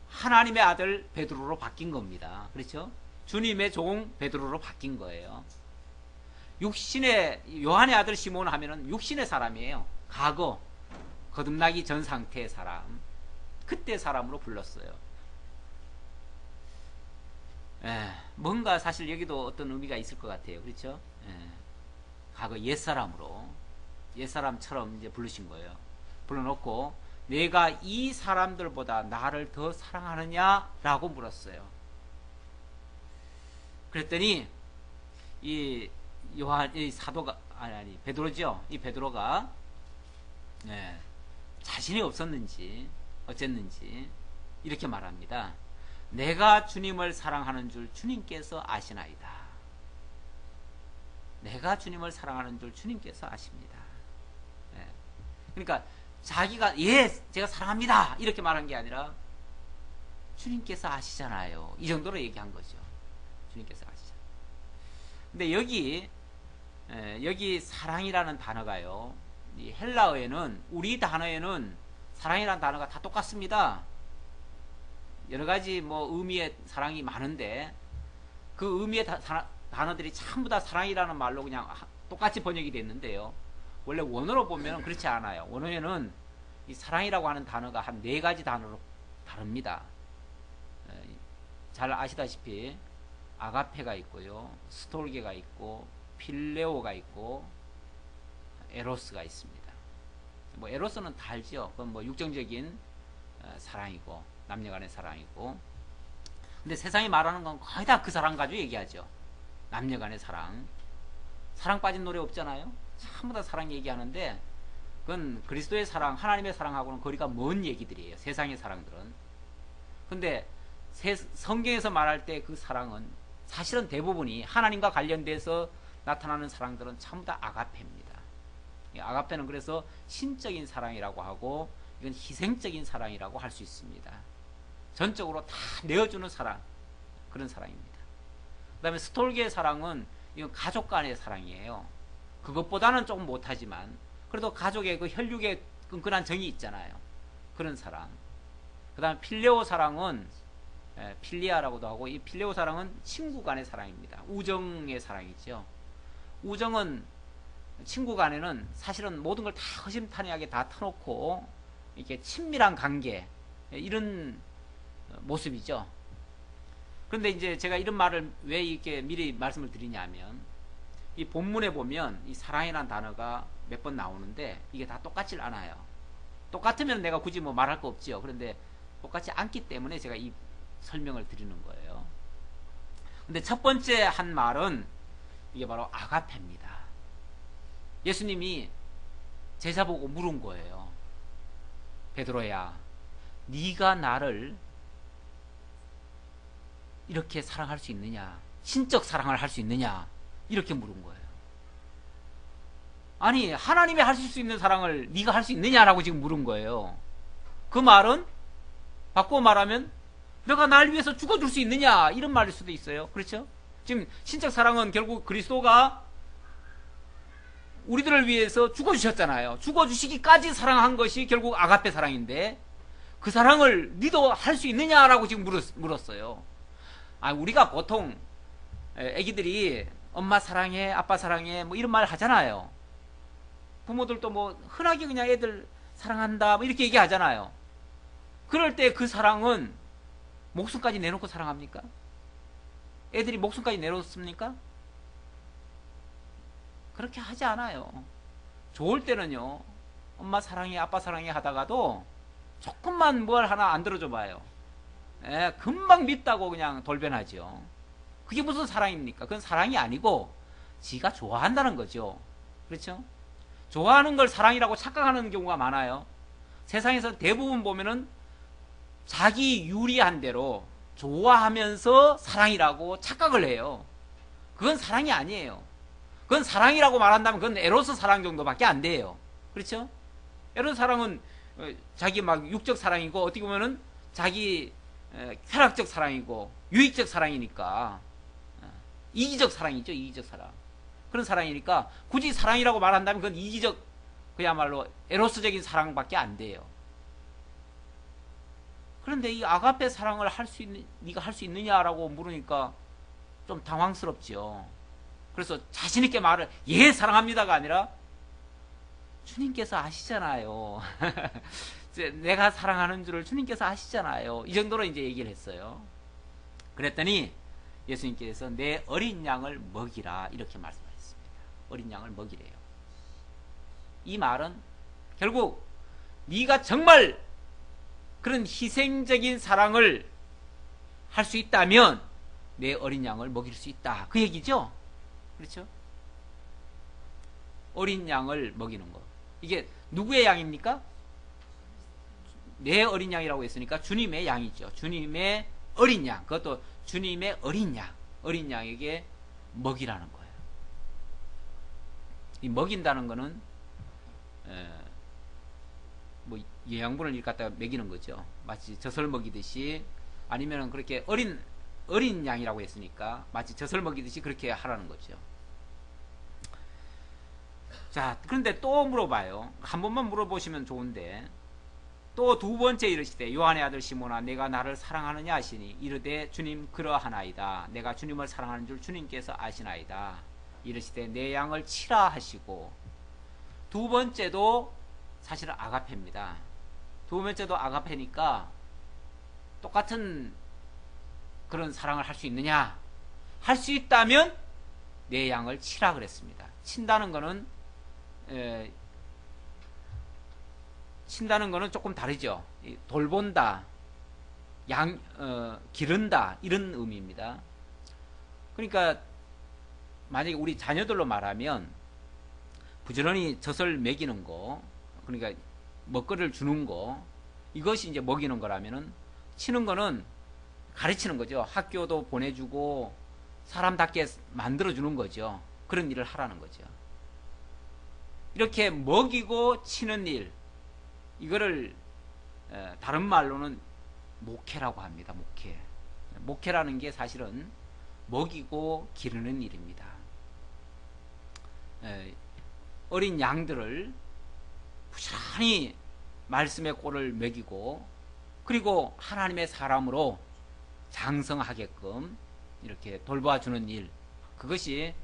하나님의 아들 베드로로 바뀐 겁니다. 그렇죠? 주님의 종 베드로로 바뀐 거예요. 육신의 요한의 아들 시몬 하면은 육신의 사람이에요. 과거 거듭나기 전 상태의 사람, 그때 사람으로 불렀어요. 뭔가 사실 여기도 어떤 의미가 있을 것 같아요. 그렇죠? 과거 옛사람처럼 이제 부르신 거예요. 불러놓고 내가 이 사람들보다 나를 더 사랑하느냐라고 물었어요. 그랬더니 이 사도가 베드로죠. 이 베드로가 자신이 없었는지 어쨌는지 이렇게 말합니다. 내가 주님을 사랑하는 줄 주님께서 아시나이다. 내가 주님을 사랑하는 줄 주님께서 아십니다. 그러니까 자기가 제가 사랑합니다 이렇게 말한 게 아니라 주님께서 아시잖아요. 이 정도로 얘기한 거죠. 주님께서 아시잖아요. 근데 여기 사랑이라는 단어가요. 이 헬라어에는 우리 단어에는 사랑이라는 단어가 다 똑같습니다. 여러 가지 의미의 사랑이 많은데 그 의미의 단어들이 전부 다 사랑이라는 말로 그냥 똑같이 번역이 됐는데요. 원래 원어로 보면 그렇지 않아요. 원어에는 이 사랑이라고 하는 단어가 한 4가지 단어로 다릅니다. 잘 아시다시피 아가페가 있고요, 스톨게가 있고, 필레오가 있고, 에로스가 있습니다. 에로스는 다 알죠. 그건 육정적인 사랑이고 남녀간의 사랑이고, 근데 세상이 말하는 건 거의 다 그 사랑 가지고 얘기하죠. 남녀간의 사랑. 사랑 빠진 노래 없잖아요. 전부 다 사랑 얘기하는데 그건 그리스도의 사랑, 하나님의 사랑하고는 거리가 먼 얘기들이에요. 세상의 사랑들은. 근데 성경에서 말할 때 그 사랑은 사실은 대부분이 하나님과 관련돼서 나타나는 사랑들은 전부 다 아가페입니다. 아가페는 그래서 신적인 사랑이라고 하고 이건 희생적인 사랑이라고 할 수 있습니다. 전적으로 다 내어주는 사랑, 그런 사랑입니다. 그 다음에 스톨게의 사랑은 이건 가족 간의 사랑이에요. 그것보다는 조금 못하지만 그래도 가족의 그 혈육의 끈끈한 정이 있잖아요. 그런 사랑. 그 다음에 필레오 사랑은 필리아라고도 하고, 이 필레오 사랑은 친구 간의 사랑입니다. 우정의 사랑이죠. 우정은 친구 간에는 사실은 모든 걸 다 허심탄회하게 다 터놓고 이렇게 친밀한 관계, 이런 모습이죠. 그런데 이제 제가 이런 말을 왜 이렇게 미리 말씀을 드리냐면, 이 본문에 보면 이 사랑이라는 단어가 몇 번 나오는데 이게 다 똑같질 않아요. 똑같으면 내가 굳이 뭐 말할 거 없지요. 그런데 똑같지 않기 때문에 제가 이 설명을 드리는 거예요. 근데 첫 번째 한 말은 이게 바로 아가페입니다. 예수님이 제자 보고 물은 거예요. 베드로야, 네가 나를 이렇게 사랑할 수 있느냐? 신적 사랑을 할 수 있느냐? 이렇게 물은 거예요. 아니, 하나님이 하실 수 있는 사랑을 네가 할 수 있느냐라고 지금 물은 거예요. 그 말은 바꾸어 말하면 너가 날 위해서 죽어줄 수 있느냐, 이런 말일 수도 있어요. 그렇죠? 지금 신적 사랑은 결국 그리스도가 우리들을 위해서 죽어주셨잖아요. 죽어주시기까지 사랑한 것이 결국 아가페 사랑인데, 그 사랑을 너도 할 수 있느냐라고 지금 물었어요. 우리가 보통 애기들이 엄마 사랑해, 아빠 사랑해, 뭐 이런 말 하잖아요. 부모들도 뭐 흔하게 그냥 애들 사랑한다, 뭐 이렇게 얘기하잖아요. 그럴 때 그 사랑은 목숨까지 내놓고 사랑합니까? 애들이 목숨까지 내놓습니까? 그렇게 하지 않아요. 좋을 때는요, 엄마 사랑해, 아빠 사랑해 하다가도 조금만 뭘 하나 안 들어줘 봐요. 금방 밉다고 그냥 돌변하죠. 그게 무슨 사랑입니까? 그건 사랑이 아니고 지가 좋아한다는 거죠. 그렇죠? 좋아하는 걸 사랑이라고 착각하는 경우가 많아요. 세상에서 대부분 보면은 자기 유리한 대로 좋아하면서 사랑이라고 착각을 해요. 그건 사랑이 아니에요. 그건 사랑이라고 말한다면 그건 에로스 사랑 정도밖에 안 돼요. 그렇죠? 에로스 사랑은 자기 막 육적 사랑이고, 어떻게 보면은 자기 쾌락적 사랑이고 유익적 사랑이니까, 이기적 사랑이죠. 이기적 사랑. 그런 사랑이니까 굳이 사랑이라고 말한다면 그건 이기적, 그야말로 에로스적인 사랑밖에 안 돼요. 그런데 이 아가페 사랑을 네가 할 수 있느냐라고 물으니까 좀 당황스럽죠. 그래서 자신있게 말을, 예, 사랑합니다가 아니라, 주님께서 아시잖아요. 내가 사랑하는 줄을 주님께서 아시잖아요. 이 정도로 이제 얘기를 했어요. 그랬더니 예수님께서 내 어린 양을 먹이라, 이렇게 말씀하셨습니다. 어린 양을 먹이래요. 이 말은 결국 네가 정말 그런 희생적인 사랑을 할 수 있다면 내 어린 양을 먹일 수 있다, 그 얘기죠. 그렇죠? 어린 양을 먹이는 것, 이게 누구의 양입니까? 내 어린 양이라고 했으니까 주님의 양이죠. 주님의 어린 양, 그것도 주님의 어린 양, 어린 양에게 먹이라는 거예요. 이 먹인다는 거는 뭐 영양분을 이렇게 갖다가 먹이는 거죠. 마치 젖을 먹이듯이, 아니면 그렇게 어린 양이라고 했으니까 마치 젖을 먹이듯이 그렇게 하라는 거죠. 자, 그런데 또 물어봐요. 한 번만 물어보시면 좋은데, 또 두 번째 이르시되 요한의 아들 시몬아, 내가 나를 사랑하느냐 하시니 이르되 주님 그러하나이다. 내가 주님을 사랑하는 줄 주님께서 아시나이다. 이르시되 내 양을 치라 하시고, 두 번째도 사실은 아가페입니다. 두 번째도 아가페니까 똑같은 그런 사랑을 할 수 있느냐? 할 수 있다면 내 양을 치라 그랬습니다. 친다는 거는 조금 다르죠. 돌본다, 기른다, 이런 의미입니다. 그러니까 만약에 우리 자녀들로 말하면 부지런히 젖을 먹이는 거, 그러니까 먹거리를 주는 거, 이것이 이제 먹이는 거라면은, 치는 거는 가르치는 거죠. 학교도 보내주고 사람답게 만들어주는 거죠. 그런 일을 하라는 거죠. 이렇게 먹이고 치는 일, 이거를 다른 말로는 목회라고 합니다. 목회라는 게 사실은 먹이고 기르는 일입니다. 어린 양들을 부지런히 말씀의 꼴을 먹이고, 그리고 하나님의 사람으로 장성하게끔 이렇게 돌봐주는 일, 그것이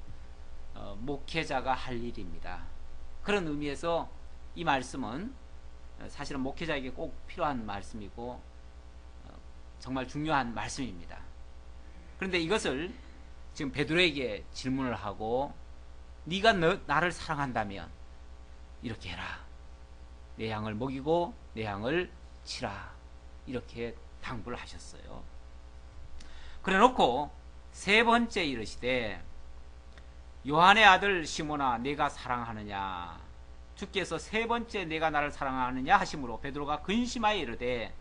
목회자가 할 일입니다. 그런 의미에서 이 말씀은 사실은 목회자에게 꼭 필요한 말씀이고 정말 중요한 말씀입니다. 그런데 이것을 지금 베드로에게 질문을 하고, 네가 나를 사랑한다면 이렇게 해라. 내 양을 먹이고 내 양을 치라. 이렇게 당부를 하셨어요. 그래 놓고 세 번째 이르시되, 요한의 아들 시몬아 내가 사랑하느냐. 주께서 세 번째 내가 나를 사랑하느냐 하심으로 베드로가 근심하여 이르되,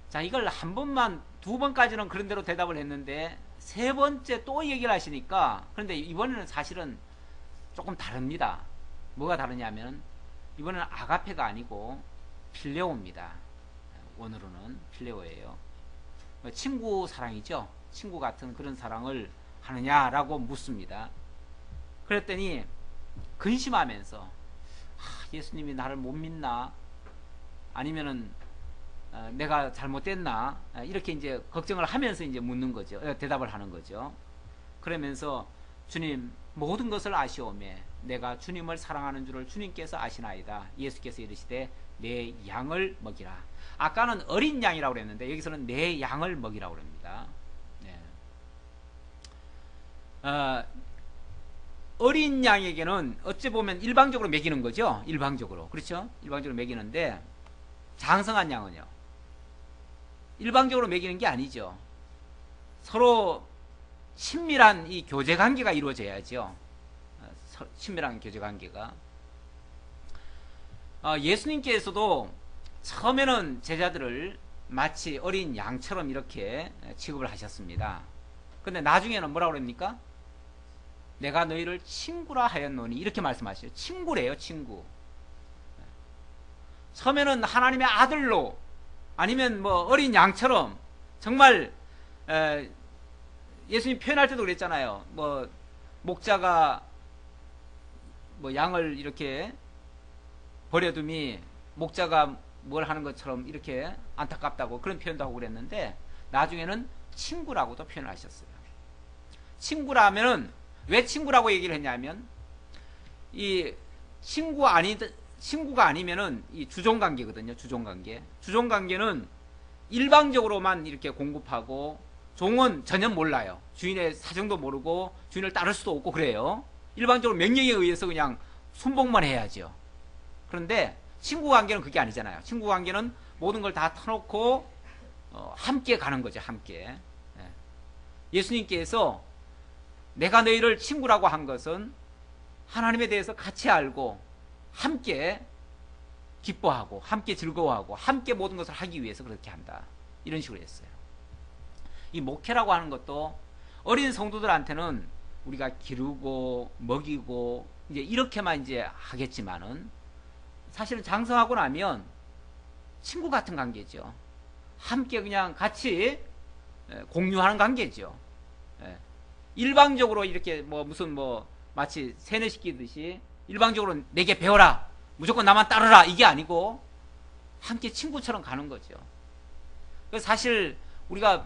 자, 이걸 한 번만, 두 번까지는 그런 대로 대답을 했는데 세 번째 또 얘기를 하시니까, 그런데 이번에는 사실은 조금 다릅니다. 뭐가 다르냐면 이번에는 아가페가 아니고 필레오입니다. 원어로는 필레오예요. 친구 사랑이죠. 친구 같은 그런 사랑을 하느냐라고 묻습니다. 그랬더니 근심하면서, 예수님이 나를 못 믿나? 아니면은 내가 잘못됐나? 이렇게 이제 걱정을 하면서 이제 묻는 거죠. 대답을 하는 거죠. 그러면서 주님, 모든 것을 아시오매 내가 주님을 사랑하는 줄을 주님께서 아시나이다. 예수께서 이르시되 내 양을 먹이라. 아까는 어린 양이라고 그랬는데 여기서는 내 양을 먹이라고 그럽니다. 네. 어린 양에게는 어찌 보면 일방적으로 먹이는 거죠. 일방적으로. 그렇죠? 일방적으로 먹이는데, 장성한 양은요, 일방적으로 먹이는 게 아니죠. 서로 친밀한 이 교제 관계가 이루어져야죠. 친밀한 교제 관계가. 예수님께서도 처음에는 제자들을 마치 어린 양처럼 이렇게 취급을 하셨습니다. 근데 나중에는 뭐라고 그럽니까? 내가 너희를 친구라 하였노니, 이렇게 말씀하셔요. 친구래요, 친구. 처음에는 하나님의 아들로, 아니면 뭐 어린 양처럼, 정말 예수님 표현할 때도 그랬잖아요. 뭐 목자가 뭐 양을 이렇게 버려둠이 목자가 뭘 하는 것처럼 이렇게 안타깝다고 그런 표현도 하고 그랬는데, 나중에는 친구라고도 표현을 하셨어요. 친구라면은 왜 친구라고 얘기를 했냐면, 이 친구가 아니면은 이 주종관계거든요. 주종관계는 일방적으로만 이렇게 공급하고, 종은 전혀 몰라요. 주인의 사정도 모르고 주인을 따를 수도 없고 그래요. 일방적으로 명령에 의해서 그냥 순복만 해야죠. 그런데 친구관계는 그게 아니잖아요. 친구관계는 모든 걸 다 터놓고 함께 가는 거죠. 함께. 예수님께서 내가 너희를 친구라고 한 것은 하나님에 대해서 같이 알고 함께 기뻐하고 함께 즐거워하고 함께 모든 것을 하기 위해서 그렇게 한다. 이런 식으로 했어요. 이 목회라고 하는 것도 어린 성도들한테는 우리가 기르고 먹이고 이제 이렇게만 이제 하겠지만은, 사실은 장성하고 나면 친구 같은 관계죠. 함께 그냥 같이 공유하는 관계죠. 일방적으로 이렇게 뭐 무슨 뭐 마치 세뇌시키듯이 일방적으로 내게 배워라, 무조건 나만 따르라, 이게 아니고 함께 친구처럼 가는 거죠. 그래서 사실 우리가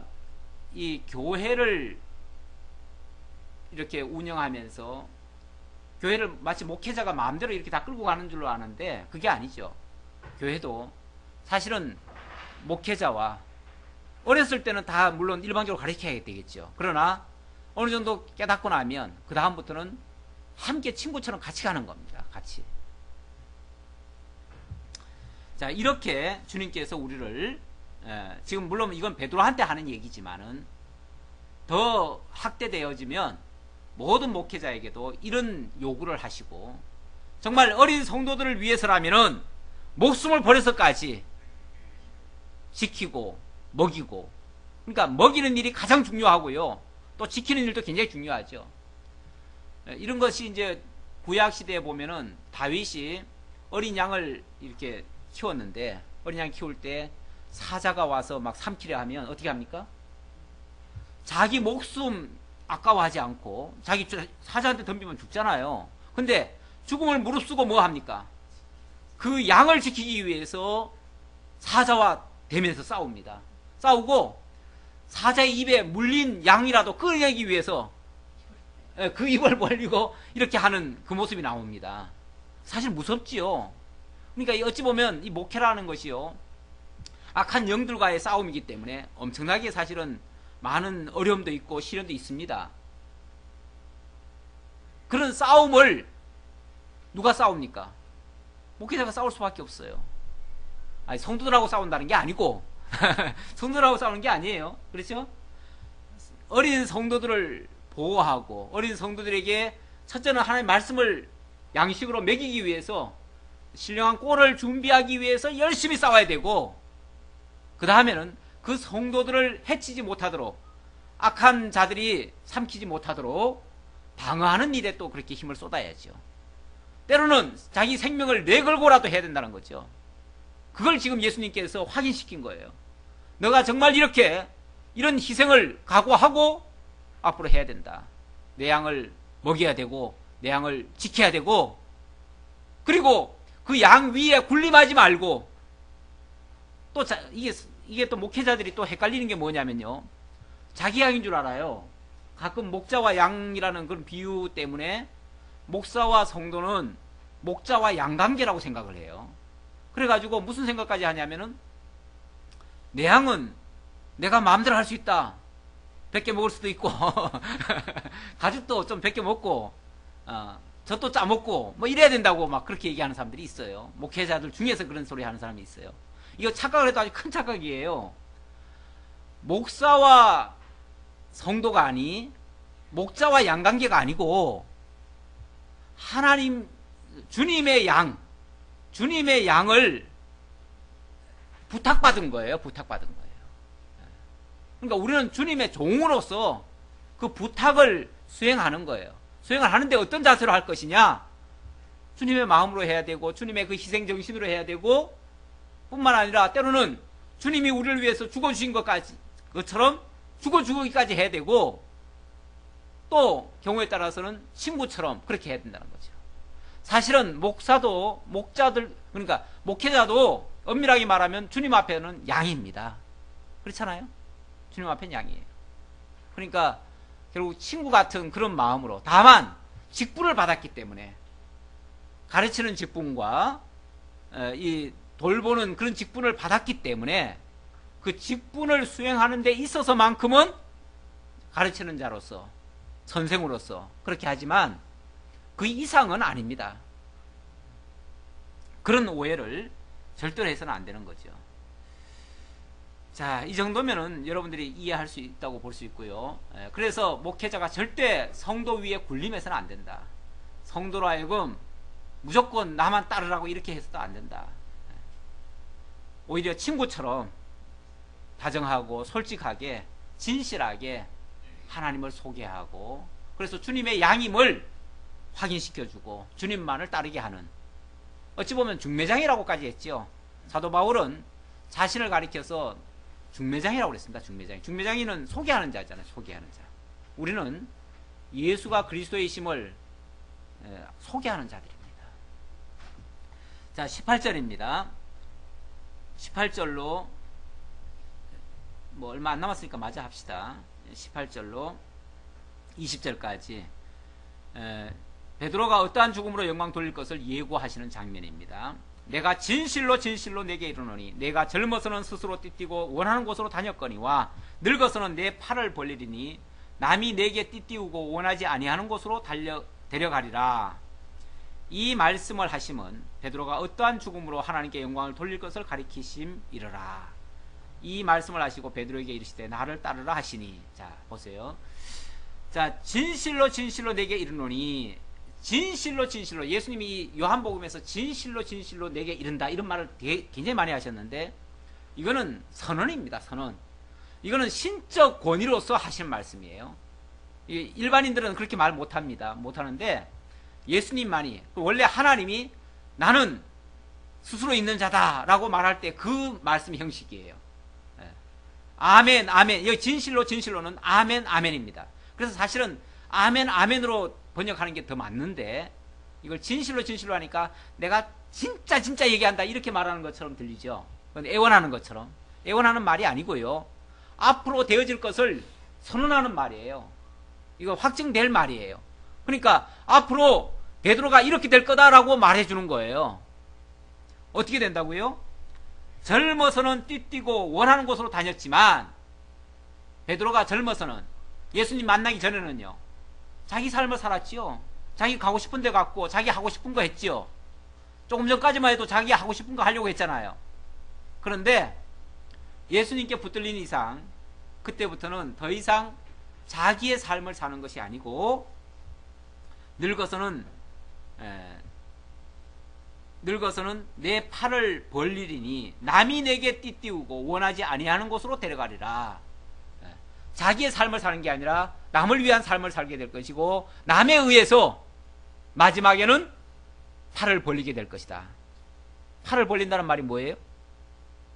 이 교회를 이렇게 운영하면서 교회를 마치 목회자가 마음대로 이렇게 다 끌고 가는 줄로 아는데, 그게 아니죠. 교회도 사실은 목회자와 어렸을 때는 다 물론 일방적으로 가르쳐야 되겠죠. 그러나 어느 정도 깨닫고 나면 그 다음부터는 함께 친구처럼 같이 가는 겁니다. 같이. 자, 이렇게 주님께서 우리를 지금 물론 이건 베드로한테 하는 얘기지만은 더 확대되어지면 모든 목회자에게도 이런 요구를 하시고, 정말 어린 성도들을 위해서라면은 목숨을 버려서까지 지키고 먹이고, 그러니까 먹이는 일이 가장 중요하고요, 또 지키는 일도 굉장히 중요하죠. 이런 것이 이제 구약 시대에 보면은 다윗이 어린 양을 이렇게 키웠는데, 어린 양 키울 때 사자가 와서 막 삼키려 하면 어떻게 합니까? 자기 목숨 아까워하지 않고 자기 사자한테 덤비면 죽잖아요. 근데 죽음을 무릅쓰고 뭐 합니까? 그 양을 지키기 위해서 사자와 대면서 싸웁니다. 싸우고 사자의 입에 물린 양이라도 끌어내기 위해서 그 입을 벌리고 이렇게 하는 그 모습이 나옵니다. 사실 무섭지요. 그러니까 어찌 보면 이 목회라는 것이요, 악한 영들과의 싸움이기 때문에 엄청나게 사실은 많은 어려움도 있고 시련도 있습니다. 그런 싸움을 누가 싸웁니까? 목회자가 싸울 수밖에 없어요. 아니, 성도들하고 싸운다는 게 아니고 성도들하고 싸우는 게 아니에요. 그렇죠? 어린 성도들을 보호하고 어린 성도들에게 첫째는 하나님의 말씀을 양식으로 먹이기 위해서 신령한 꼴을 준비하기 위해서 열심히 싸워야 되고, 그 다음에는 그 성도들을 해치지 못하도록, 악한 자들이 삼키지 못하도록 방어하는 일에 또 그렇게 힘을 쏟아야죠. 때로는 자기 생명을 내걸고라도 해야 된다는 거죠. 그걸 지금 예수님께서 확인시킨 거예요. 너가 정말 이렇게 이런 희생을 각오하고 앞으로 해야 된다. 내 양을 먹여야 되고 내 양을 지켜야 되고, 그리고 그 양 위에 군림하지 말고, 또 이게 또 목회자들이 또 헷갈리는 게 뭐냐면요, 자기 양인 줄 알아요. 가끔 목자와 양이라는 그런 비유 때문에 목사와 성도는 목자와 양 관계라고 생각을 해요. 그래가지고 무슨 생각까지 하냐면은, 내 양은 내가 마음대로 할 수 있다. 100개 먹을 수도 있고 가죽도 좀 100개 먹고 젖도 짜먹고 뭐 이래야 된다고 막 그렇게 얘기하는 사람들이 있어요. 목회자들 중에서 그런 소리 하는 사람이 있어요. 이거 착각을 해도 아주 큰 착각이에요. 목사와 성도가 아니, 목자와 양 관계가 아니고, 하나님 주님의 양을 부탁받은 거예요. 부탁받은 거예요. 그러니까 우리는 주님의 종으로서 그 부탁을 수행하는 거예요. 수행을 하는데 어떤 자세로 할 것이냐? 주님의 마음으로 해야 되고, 주님의 그 희생 정신으로 해야 되고, 뿐만 아니라 때로는 주님이 우리를 위해서 죽어주신 것처럼 죽어주기까지 해야 되고, 또 경우에 따라서는 친구처럼 그렇게 해야 된다는 거죠. 사실은 목자들, 그러니까 목회자도 엄밀하게 말하면 주님 앞에는 양입니다. 그렇잖아요? 주님 앞에는 양이에요. 그러니까 결국 친구 같은 그런 마음으로, 다만 직분을 받았기 때문에, 가르치는 직분과 이 돌보는 그런 직분을 받았기 때문에 그 직분을 수행하는 데 있어서만큼은 가르치는 자로서, 선생으로서 그렇게 하지만 그 이상은 아닙니다. 그런 오해를 절대로 해서는 안 되는 거죠. 자, 이 정도면은 여러분들이 이해할 수 있다고 볼 수 있고요. 그래서 목회자가 절대 성도 위에 군림해서는 안 된다. 성도로 하여금 무조건 나만 따르라고 이렇게 해서도 안 된다. 오히려 친구처럼 다정하고 솔직하게 진실하게 하나님을 소개하고, 그래서 주님의 양임을 확인시켜주고 주님만을 따르게 하는, 어찌 보면 중매장이라고까지 했죠. 사도 바울은 자신을 가리켜서 중매장이라고 그랬습니다. 중매장이는 소개하는 자잖아요. 소개하는 자. 우리는 예수가 그리스도이심을 소개하는 자들입니다. 자, 18절입니다. 18절로 뭐 얼마 안 남았으니까 마저 합시다. 18절로 20절까지 베드로가 어떠한 죽음으로 영광 돌릴 것을 예고하시는 장면입니다. 내가 진실로 진실로 내게 이르노니 내가 젊어서는 스스로 띠띠고 원하는 곳으로 다녔거니와 늙어서는 내 팔을 벌리리니 남이 내게 띠띠우고 원하지 아니하는 곳으로 데려가리라. 이 말씀을 하심은 베드로가 어떠한 죽음으로 하나님께 영광을 돌릴 것을 가리키심이러라. 이 말씀을 하시고 베드로에게 이르시되 나를 따르라 하시니, 자 보세요. 자, 진실로 진실로 내게 이르노니, 진실로 진실로, 예수님이 요한복음에서 진실로 진실로 내게 이른다 이런 말을 굉장히 많이 하셨는데, 이거는 선언입니다. 선언. 이거는 신적 권위로서 하신 말씀이에요. 일반인들은 그렇게 말 못합니다. 못하는데 예수님만이, 원래 하나님이 나는 스스로 있는 자다라고 말할 때 그 말씀 형식이에요. 예. 아멘, 아멘. 여기 진실로, 진실로는 아멘, 아멘입니다. 그래서 사실은 아멘, 아멘으로 번역하는 게 더 맞는데 이걸 진실로, 진실로 하니까 내가 진짜, 진짜 얘기한다 이렇게 말하는 것처럼 들리죠. 애원하는 것처럼. 애원하는 말이 아니고요. 앞으로 되어질 것을 선언하는 말이에요. 이거 확증될 말이에요. 그러니까 앞으로 베드로가 이렇게 될 거다라고 말해주는 거예요. 어떻게 된다고요? 젊어서는 띠뛰고 원하는 곳으로 다녔지만 베드로가 젊어서는 예수님 만나기 전에는요. 자기 삶을 살았지요. 자기 가고 싶은 데 갔고 자기 하고 싶은 거 했지요. 조금 전까지만 해도 자기 하고 싶은 거 하려고 했잖아요. 그런데 예수님께 붙들린 이상 그때부터는 더 이상 자기의 삶을 사는 것이 아니고 늙어서는 내 팔을 벌리리니 남이 내게 띠띠우고 원하지 아니하는 곳으로 데려가리라. 자기의 삶을 사는 게 아니라 남을 위한 삶을 살게 될 것이고 남에 의해서 마지막에는 팔을 벌리게 될 것이다. 팔을 벌린다는 말이 뭐예요?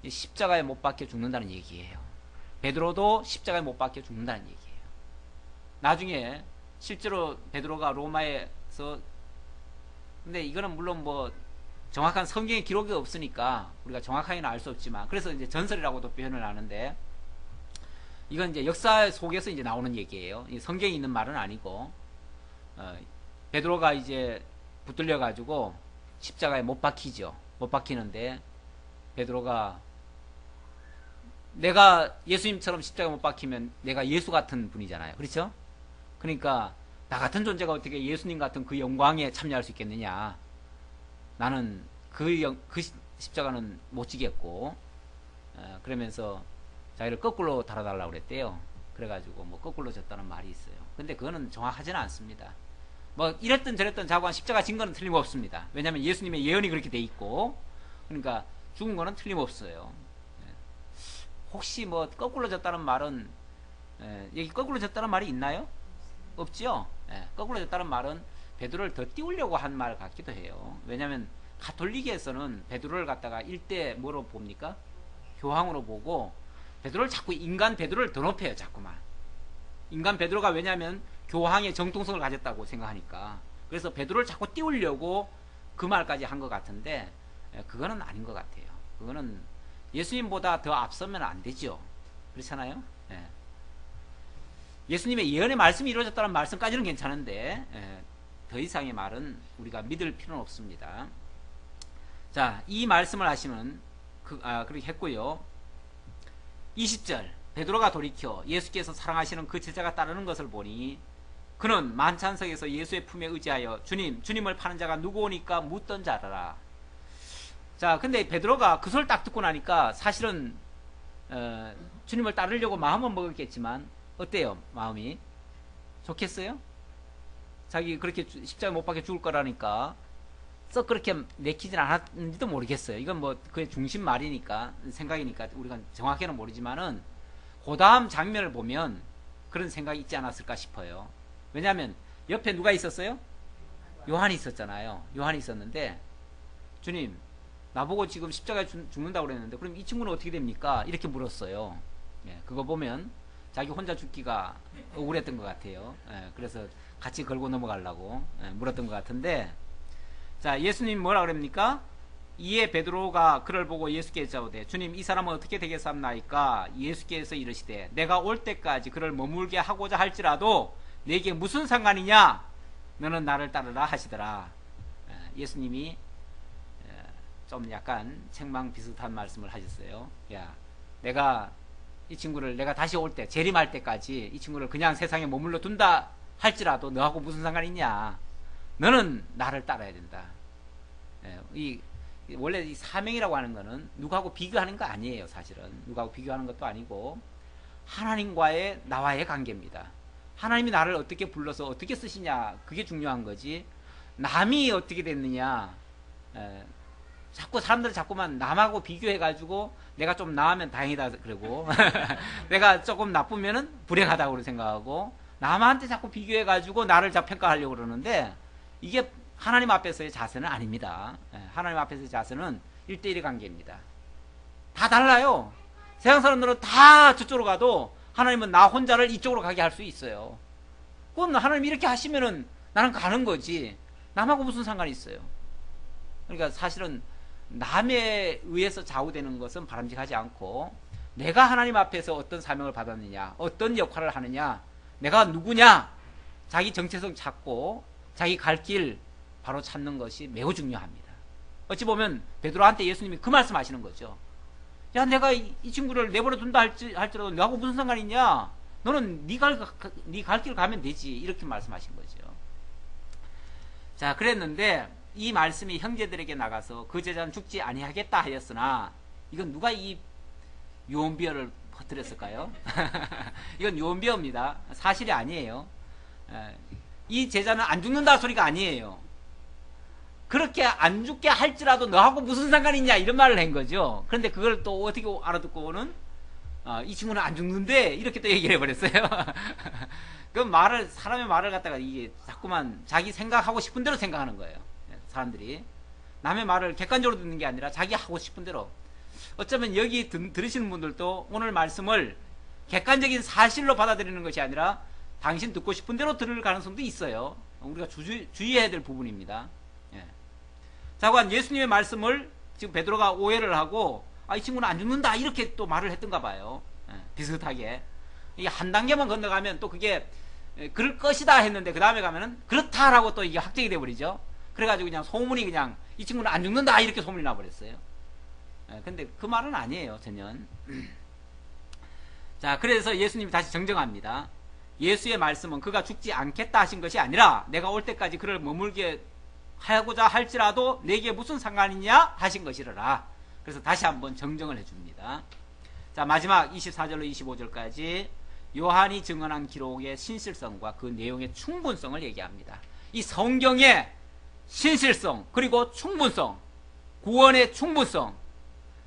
십자가에 못 박혀 죽는다는 얘기예요. 베드로도 십자가에 못 박혀 죽는다는 얘기예요. 나중에 실제로 베드로가 로마에서 근데 이거는 물론 뭐 정확한 성경의 기록이 없으니까 우리가 정확하게는 알 수 없지만 그래서 이제 전설이라고도 표현을 하는데 이건 이제 역사 속에서 이제 나오는 얘기예요. 성경에 있는 말은 아니고 베드로가 이제 붙들려 가지고 십자가에 못 박히죠. 못 박히는데 베드로가 내가 예수님처럼 십자가에 못 박히면 내가 예수 같은 분이잖아요. 그렇죠? 그러니까 나 같은 존재가 어떻게 예수님 같은 그 영광에 참여할 수 있겠느냐. 나는 그 십자가는 못 지겠고 그러면서 자기를 거꾸로 달아달라고 그랬대요. 그래가지고 뭐 거꾸로 졌다는 말이 있어요. 근데 그거는 정확하지는 않습니다. 뭐 이랬든 저랬든 자고한 십자가 진 거는 틀림없습니다. 왜냐하면 예수님의 예언이 그렇게 돼 있고 그러니까 죽은 거는 틀림없어요. 혹시 뭐 거꾸로 졌다는 말은 여기 거꾸로 졌다는 말이 있나요? 없지요? 거꾸로 졌다는 말은 베드로를 더 띄우려고 한 말 같기도 해요. 왜냐하면 가톨릭에서는 베드로를 갖다가 일대 뭐로 봅니까? 교황으로 보고 베드로를 자꾸 인간 베드로를 더 높여요. 자꾸만. 인간 베드로가 왜냐하면 교황의 정통성을 가졌다고 생각하니까 그래서 베드로를 자꾸 띄우려고 그 말까지 한 것 같은데 그거는 아닌 것 같아요. 그거는 예수님보다 더 앞서면 안 되죠. 그렇잖아요? 예수님의 예언의 말씀이 이루어졌다는 말씀까지는 괜찮은데 더 이상의 말은 우리가 믿을 필요는 없습니다. 자, 이 말씀을 하시면 그렇게 했고요. 20절 베드로가 돌이켜 예수께서 사랑하시는 그 제자가 따르는 것을 보니 그는 만찬석에서 예수의 품에 의지하여 주님을 파는 자가 누구오니까 묻던 자라라. 자, 근데 베드로가 그 소리를 딱 듣고 나니까 사실은 주님을 따르려고 마음은 먹었겠지만 어때요? 마음이 좋겠어요? 자기 그렇게 십자가에 못 박혀 죽을 거라니까 썩 그렇게 내키진 않았는지도 모르겠어요. 이건 뭐 그의 중심 말이니까 생각이니까 우리가 정확히는 모르지만은 그 다음 장면을 보면 그런 생각이 있지 않았을까 싶어요. 왜냐하면 옆에 누가 있었어요? 요한이 있었잖아요. 요한이 있었는데 주님 나보고 지금 십자가에 죽는다고 그랬는데 그럼 이 친구는 어떻게 됩니까? 이렇게 물었어요. 그거 보면 자기 혼자 죽기가 억울했던 것 같아요. 그래서 같이 걸고 넘어가려고 물었던 것 같은데 자, 예수님 뭐라 그럽니까? 이에 베드로가 그를 보고 예수께 여짜오되 주님 이 사람은 어떻게 되겠사옵나이까? 예수께서 이르시되 내가 올 때까지 그를 머물게 하고자 할지라도 내게 무슨 상관이냐? 너는 나를 따르라 하시더라. 예수님이 좀 약간 책망 비슷한 말씀을 하셨어요. 야, 내가 이 친구를 내가 다시 올 때 재림할 때까지 이 친구를 그냥 세상에 머물러 둔다 할지라도 너하고 무슨 상관이 있냐? 너는 나를 따라야 된다. 원래 이 사명이라고 하는 거는 누구하고 비교하는 거 아니에요. 사실은 누구하고 비교하는 것도 아니고 하나님과의 나와의 관계입니다. 하나님이 나를 어떻게 불러서 어떻게 쓰시냐 그게 중요한 거지 남이 어떻게 됐느냐 자꾸 사람들은 자꾸만 남하고 비교해가지고 내가 좀 나으면 다행이다 그러고 내가 조금 나쁘면은 불행하다고 생각하고 남한테 자꾸 비교해가지고 나를 평가하려고 그러는데 이게 하나님 앞에서의 자세는 아닙니다. 하나님 앞에서의 자세는 1대1의 관계입니다. 다 달라요. 세상 사람들은 다 저쪽으로 가도 하나님은 나 혼자를 이쪽으로 가게 할 수 있어요. 그건 하나님 이렇게 하시면은 나는 가는 거지 남하고 무슨 상관이 있어요. 그러니까 사실은 남에 의해서 좌우되는 것은 바람직하지 않고 내가 하나님 앞에서 어떤 사명을 받았느냐, 어떤 역할을 하느냐, 내가 누구냐, 자기 정체성 찾고 자기 갈 길 바로 찾는 것이 매우 중요합니다. 어찌 보면 베드로한테 예수님이 그 말씀 하시는 거죠. 야, 내가 이 친구를 내버려 둔다 할지라도 너하고 무슨 상관이 있냐, 너는 네 갈 길 가면 되지, 이렇게 말씀하신 거죠. 자, 그랬는데 이 말씀이 형제들에게 나가서 그 제자는 죽지 아니하겠다 하였으나, 이건 누가 이 유언비어를 퍼뜨렸을까요? 이건 유언비어입니다. 사실이 아니에요. 이 제자는 안 죽는다 소리가 아니에요. 그렇게 안 죽게 할지라도 너하고 무슨 상관이 있냐, 이런 말을 한 거죠. 그런데 그걸 또 어떻게 알아듣고는 이 친구는 안 죽는데, 이렇게 또 얘기를 해버렸어요. 그 말을, 사람의 말을 갖다가 이게 자꾸만 자기 생각하고 싶은 대로 생각하는 거예요. 사람들이 남의 말을 객관적으로 듣는 게 아니라 자기 하고 싶은 대로. 어쩌면 여기 들으시는 분들도 오늘 말씀을 객관적인 사실로 받아들이는 것이 아니라 당신 듣고 싶은 대로 들을 가능성도 있어요. 우리가 주의해야 될 부분입니다. 예. 자관 예수님의 말씀을 지금 베드로가 오해를 하고, 이 친구는 안 죽는다, 이렇게 또 말을 했던가 봐요. 예. 비슷하게 이게 한 단계만 건너가면 또 그게 그럴 것이다 했는데 그 다음에 가면은 그렇다라고 또 이게 확정이 돼버리죠. 그래가지고 그냥 소문이, 그냥 이 친구는 안 죽는다, 이렇게 소문이 나버렸어요. 근데 그 말은 아니에요, 전혀. 자, 그래서 예수님이 다시 정정합니다. 예수의 말씀은 그가 죽지 않겠다 하신 것이 아니라 내가 올 때까지 그를 머물게 하고자 할지라도 내게 무슨 상관이냐 하신 것이라. 그래서 다시 한번 정정을 해줍니다. 자, 마지막 24절로 25절까지 요한이 증언한 기록의 신실성과 그 내용의 충분성을 얘기합니다. 이 성경의 신실성, 그리고 충분성, 구원의 충분성,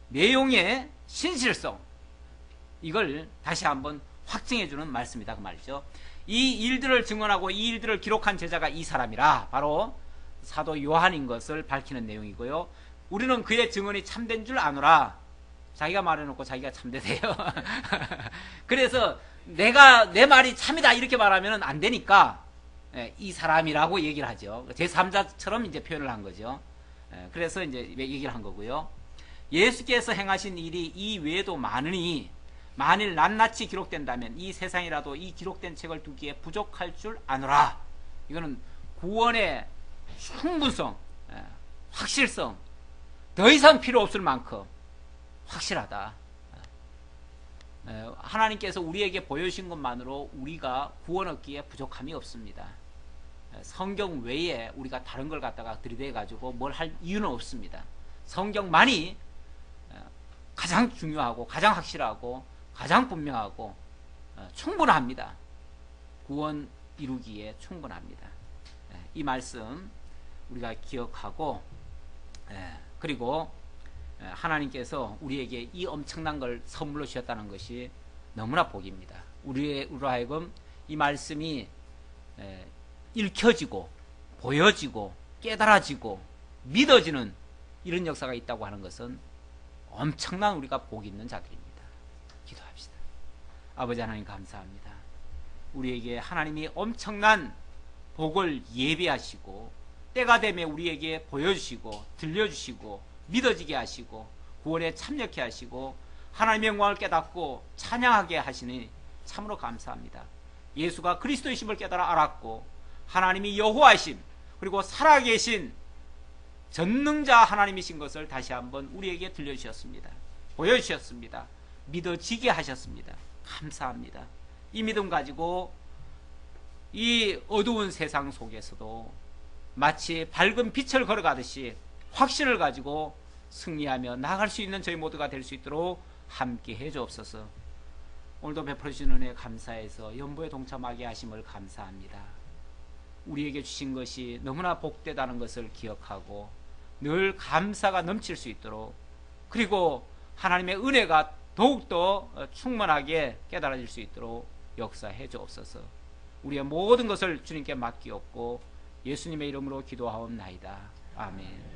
내용의 신실성, 이걸 다시 한번 확증해주는 말씀이다, 그 말이죠. 이 일들을 증언하고 이 일들을 기록한 제자가 이 사람이라, 바로 사도 요한인 것을 밝히는 내용이고요. 우리는 그의 증언이 참된 줄 아노라. 자기가 말해놓고 자기가 참되세요. 그래서 내 말이 참이다, 이렇게 말하면 안 되니까 이 사람이라고 얘기를 하죠. 제3자처럼 이제 표현을 한 거죠. 그래서 이제 얘기를 한 거고요. 예수께서 행하신 일이 이 외에도 많으니 만일 낱낱이 기록된다면 이 세상이라도 이 기록된 책을 두기에 부족할 줄 아노라. 이거는 구원의 충분성, 확실성, 더 이상 필요 없을 만큼 확실하다. 하나님께서 우리에게 보여주신 것만으로 우리가 구원 얻기에 부족함이 없습니다. 성경 외에 우리가 다른 걸 갖다가 들이대 가지고 뭘 할 이유는 없습니다. 성경만이 가장 중요하고 가장 확실하고 가장 분명하고 충분합니다. 구원 이루기에 충분합니다. 이 말씀 우리가 기억하고, 그리고 하나님께서 우리에게 이 엄청난 걸 선물로 주셨다는 것이 너무나 복입니다. 우리로 하여금 이 말씀이 읽혀지고 보여지고 깨달아지고 믿어지는 이런 역사가 있다고 하는 것은 엄청난 우리가 복 있는 자들입니다. 기도합시다. 아버지 하나님, 감사합니다. 우리에게 하나님이 엄청난 복을 예비하시고 때가 되면 우리에게 보여주시고 들려주시고 믿어지게 하시고 구원에 참여케 하시고 하나님의 영광을 깨닫고 찬양하게 하시니 참으로 감사합니다. 예수가 그리스도이심을 깨달아 알았고 하나님이 여호와이심, 그리고 살아계신 전능자 하나님이신 것을 다시 한번 우리에게 들려주셨습니다. 보여주셨습니다. 믿어지게 하셨습니다. 감사합니다. 이 믿음 가지고 이 어두운 세상 속에서도 마치 밝은 빛을 걸어가듯이 확신을 가지고 승리하며 나아갈 수 있는 저희 모두가 될 수 있도록 함께 해주옵소서. 오늘도 베풀어 주신 은혜 감사해서 연보에 동참하게 하심을 감사합니다. 우리에게 주신 것이 너무나 복되다는 것을 기억하고 늘 감사가 넘칠 수 있도록, 그리고 하나님의 은혜가 더욱더 충만하게 깨달아질 수 있도록 역사해 주옵소서. 우리의 모든 것을 주님께 맡기옵고 예수님의 이름으로 기도하옵나이다. 아멘.